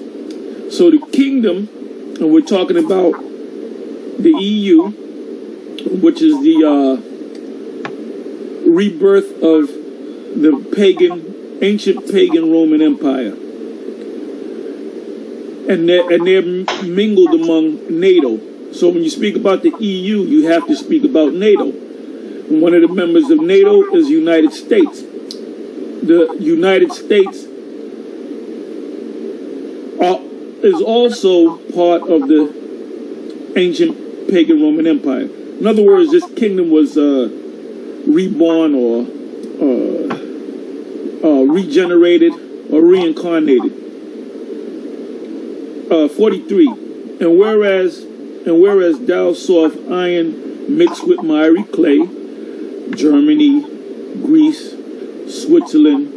So the kingdom, and we're talking about the EU, which is the rebirth of the ancient pagan Roman Empire, and they're mingled among NATO. So when you speak about the EU, you have to speak about NATO. And one of the members of NATO is the United States. The United States is also part of the ancient pagan Roman Empire. In other words, this kingdom was reborn or regenerated or reincarnated. 43. And whereas thou soft iron mixed with miry clay, Germany, Greece, Switzerland,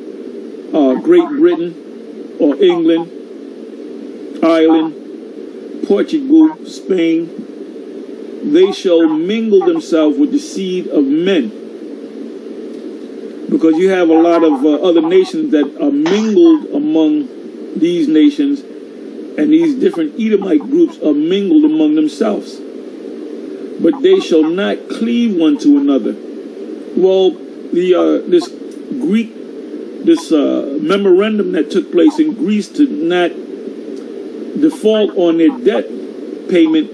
Great Britain or England, Ireland, Portugal, Spain, they shall mingle themselves with the seed of men. Because you have a lot of other nations that are mingled among these nations, and these different Edomite groups are mingled among themselves. But they shall not cleave one to another. Well, this memorandum that took place in Greece to not default on their debt payment,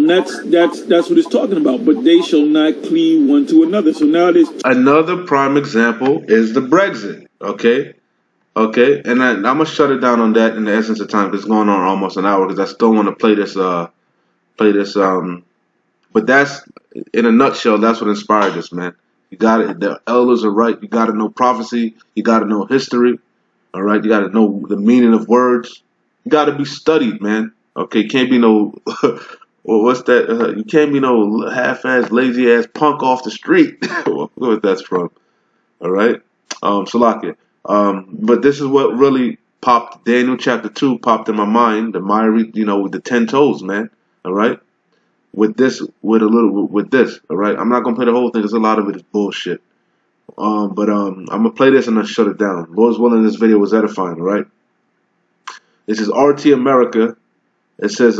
that's what it's talking about. But they shall not cleave one to another. So now there's another prime example is the Brexit. Okay, and I'm gonna shut it down on that in the essence of time because it's going on almost an hour because I still want to play this. But that's in a nutshell. That's what inspired this, man. You got it. The elders are right. You got to know prophecy. You got to know history. All right. You got to know the meaning of words. You got to be studied, man. Okay. Can't be no. What's that? You can't be no half-ass, lazy-ass punk off the street. What that's from? All right. Salakia. But this is what really popped. Daniel chapter 2 popped in my mind. The Miry, with the 10 toes, man. All right. With this. All right. I'm not gonna play the whole thing because a lot of it is bullshit. But I'm gonna play this and then shut it down. Lord's willing, this video was edifying. All right. This is RT America. It says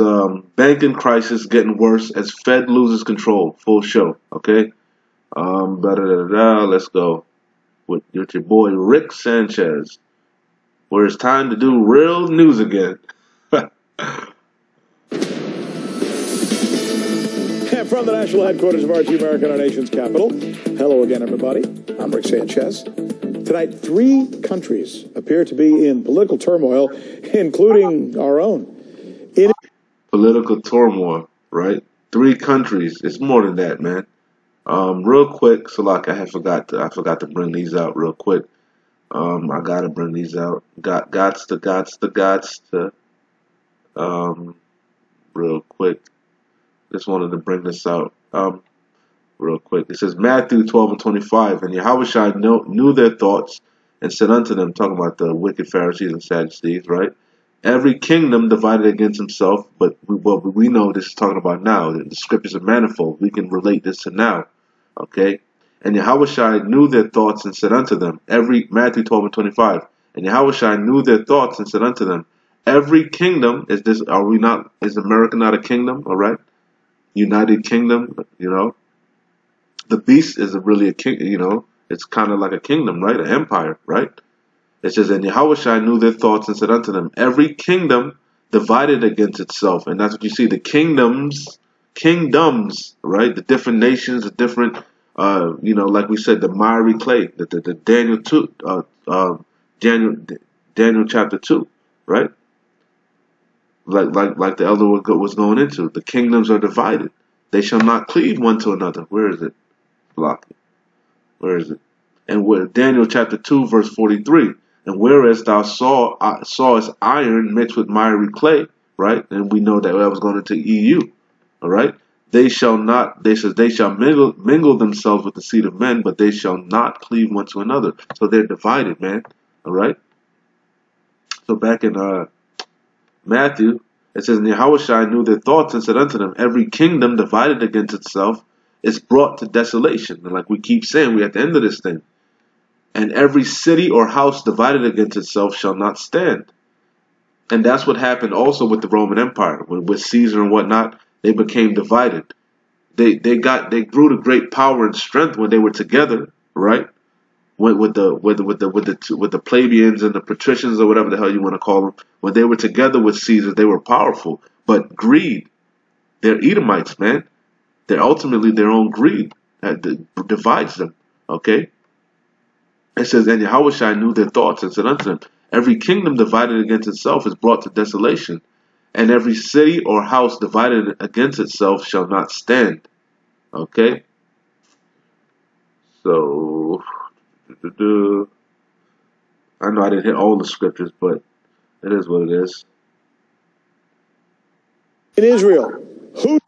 banking crisis getting worse as Fed loses control. Full show. Okay. Let's go. With your boy Rick Sanchez, where it's time to do real news again. From the national headquarters of RT America in our nation's capital. Hello again, everybody. I'm Rick Sanchez. Tonight, 3 countries appear to be in political turmoil, including our own. political turmoil, right? 3 countries. It's more than that, man. Real quick, so like I forgot to bring these out real quick. I gotta bring these out. Gots to real quick. Just wanted to bring this out. Real quick. It says Matthew 12:25, and Yahushua knew their thoughts and said unto them, talking about the wicked Pharisees and Sadducees, right? Every kingdom divided against himself, but we know this is talking about now. The scriptures are manifold. We can relate this to now. Okay? And Yahushua knew their thoughts and said unto them, Matthew 12:25, and Yahushua knew their thoughts and said unto them, every kingdom is America not a kingdom? All right? United Kingdom, you know. The beast is really a king, you know. It's kind of like a kingdom, right? An empire, right? It says, and Yahushua knew their thoughts and said unto them, every kingdom divided against itself. And that's what you see, the kingdoms, right? The different nations, the different, you know, like we said, the Miry Clay, the Daniel chapter 2, right? Like the elder was going into. The kingdoms are divided. They shall not cleave one to another. Where is it? Block it. Where is it? And with Daniel chapter 2, verse 43. And whereas thou sawest iron mixed with miry clay, right? And we know that was going into EU, all right? They shall mingle themselves with the seed of men, but they shall not cleave one to another. So they're divided, man, all right? So back in Matthew, it says, and Yahushua knew their thoughts and said unto them, every kingdom divided against itself is brought to desolation. And like we keep saying, we're at the end of this thing. And every city or house divided against itself shall not stand. And that's what happened also with the Roman Empire. With Caesar and whatnot, they became divided. They grew to great power and strength when they were together, right? With the plebeians and the patricians or whatever the hell you want to call them. When they were together with Caesar, they were powerful. But greed, they're Edomites, man. They're ultimately their own greed that divides them. Okay? It says, and Yahushua knew their thoughts and said unto them, every kingdom divided against itself is brought to desolation, and every city or house divided against itself shall not stand. Okay? So, I know I didn't hit all the scriptures, but it is what it is. In Israel, who...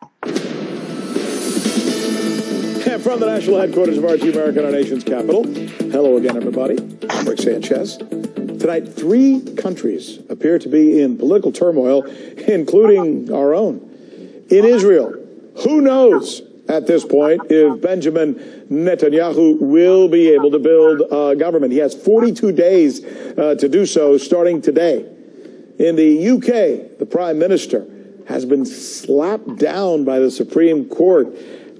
From the national headquarters of RT America, our nation's capital. Hello again, everybody. I'm Rick Sanchez. Tonight, 3 countries appear to be in political turmoil, including our own. In Israel, who knows at this point if Benjamin Netanyahu will be able to build a government? He has 42 days to do so, starting today. In the UK, the Prime Minister has been slapped down by the Supreme Court.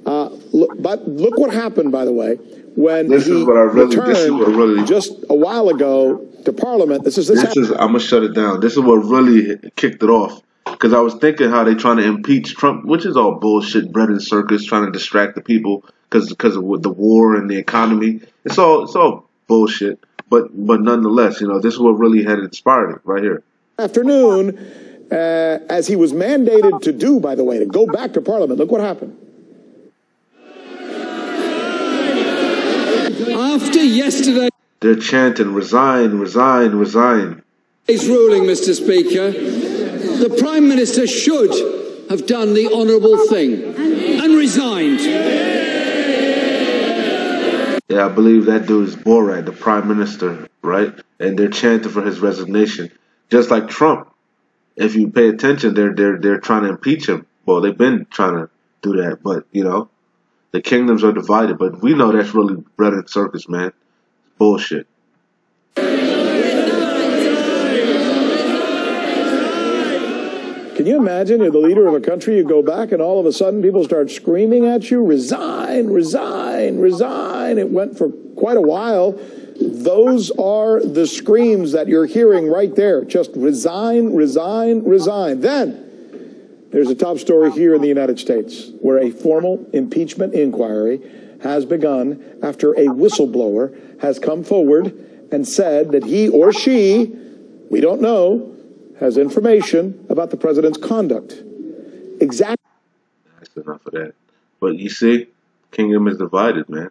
But look what happened, by the way, when he returned just a while ago to Parliament. I'm gonna shut it down. This is what really kicked it off, because I was thinking how they trying to impeach Trump, which is all bullshit, bread and circus, trying to distract the people because of the war and the economy. It's all bullshit. But nonetheless, you know, this is what really had inspired it right here. Afternoon, as he was mandated to do, by the way, to go back to Parliament. Look what happened. After yesterday, they're chanting, resign, resign, resign. His ruling, Mr. Speaker, the Prime Minister should have done the honourable thing and resigned. Yeah, I believe that dude is Borat, the Prime Minister, right? And they're chanting for his resignation. Just like Trump. If you pay attention, they're trying to impeach him. Well, they've been trying to do that, but, you know. The kingdoms are divided, but we know that's really bread and circus, man. Bullshit. Can you imagine you're the leader of a country, you go back, and all of a sudden people start screaming at you, resign, resign, resign. It went for quite a while. Those are the screams that you're hearing right there. Just resign, resign, resign. Then there's a top story here in the United States where a formal impeachment inquiry has begun after a whistleblower has come forward and said that he or she, we don't know, has information about the president's conduct. exactly. That's enough of that. But you see, kingdom is divided, man.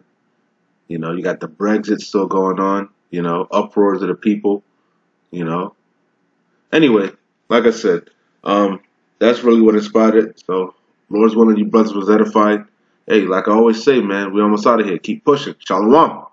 You know, you got the Brexit still going on. You know, uproars of the people. You know. Anyway, like I said, that's really what inspired it. So, Lord's willing, you brothers was edified. Hey, like I always say, man, we almost out of here. Keep pushing. Shalom.